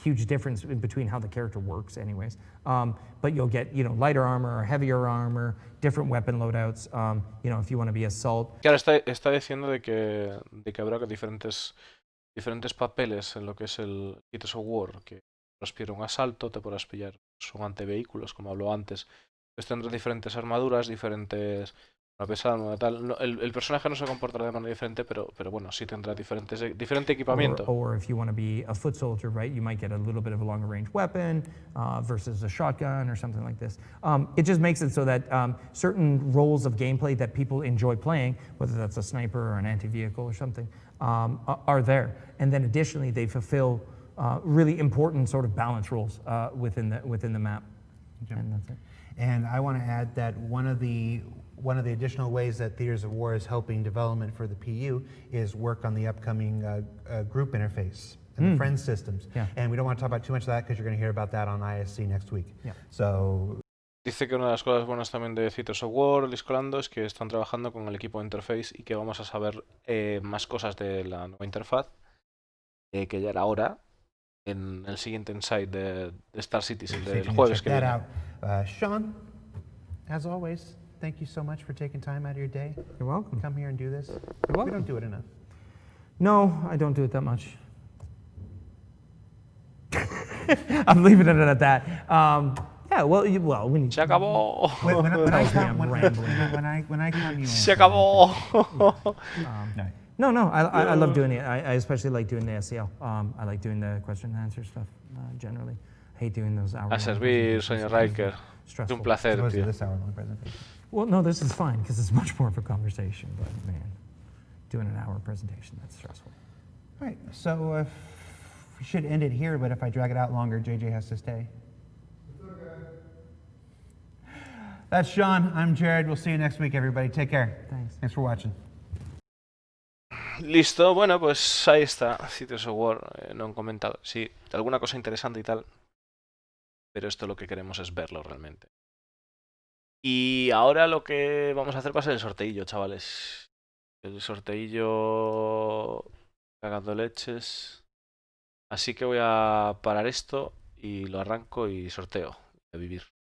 huge difference between how the character works, anyways. But you'll get lighter armor or heavier armor, different weapon loadouts. If you want to be assault. Claro, está diciendo de que habrá diferentes papeles en lo que es el Cities of War, que podrás pillar un asalto, te podrás pillar un antevehículos, como habló antes. Pues tendrás diferentes armaduras, diferentes. Tal. No, el personaje no se comportará de manera diferente, pero bueno, sí tendrá diferente equipamiento. Or if you want to be a foot soldier, right, you might get a little bit of a longer range weapon versus a shotgun or something like this. It just makes it so that certain roles of gameplay that people enjoy playing, whether that's a sniper or an anti-vehicle or something, are there. And then additionally, they fulfill really important sort of balance roles within the map. Okay. And that's it. And I want to add that one of the additional ways that Theaters of War is helping development for the PU is work on the upcoming group interface and the friend systems. Yeah. And we don't want to talk about too much of that because you're going to hear about that on ISC next week. Yeah. So. Dice que una de las cosas buenas también de Theaters of War, Liscolando, es que están trabajando con el equipo de interface y que vamos a saber más cosas de la nueva interfaz, que ya era hora, en el siguiente Insight de Star Citizen del jueves que viene. Sean, as always, thank you so much for taking time out of your day. You're welcome. Come here and do this. You're welcome. We don't do it enough. No, I don't do it that much. I'm leaving it at that. Yeah, well, we need. Se acabó. When I come, you. Se acabó. No. I love doing it. I especially like doing the SCL. I like doing the question and answer stuff generally. I hate doing those hours. A servir, señor Riker. Es un placer, tío. Well, no, this is fine because it's much more of a conversation. But man, doing an hour presentation, that's stressful. All right, so we should end it here. But if I drag it out longer, JJ has to stay. That's Sean. I'm Jared. We'll see you next week, everybody. Take care. Thanks. Thanks for watching. Listo, bueno, pues ahí está, Cities of War, no han comentado, sí, alguna cosa interesante y tal, pero esto lo que queremos es verlo realmente. Y ahora lo que vamos a hacer va a ser el sorteillo, chavales. El sorteillo cagando leches. Así que voy a parar esto y lo arranco y sorteo. A vivir.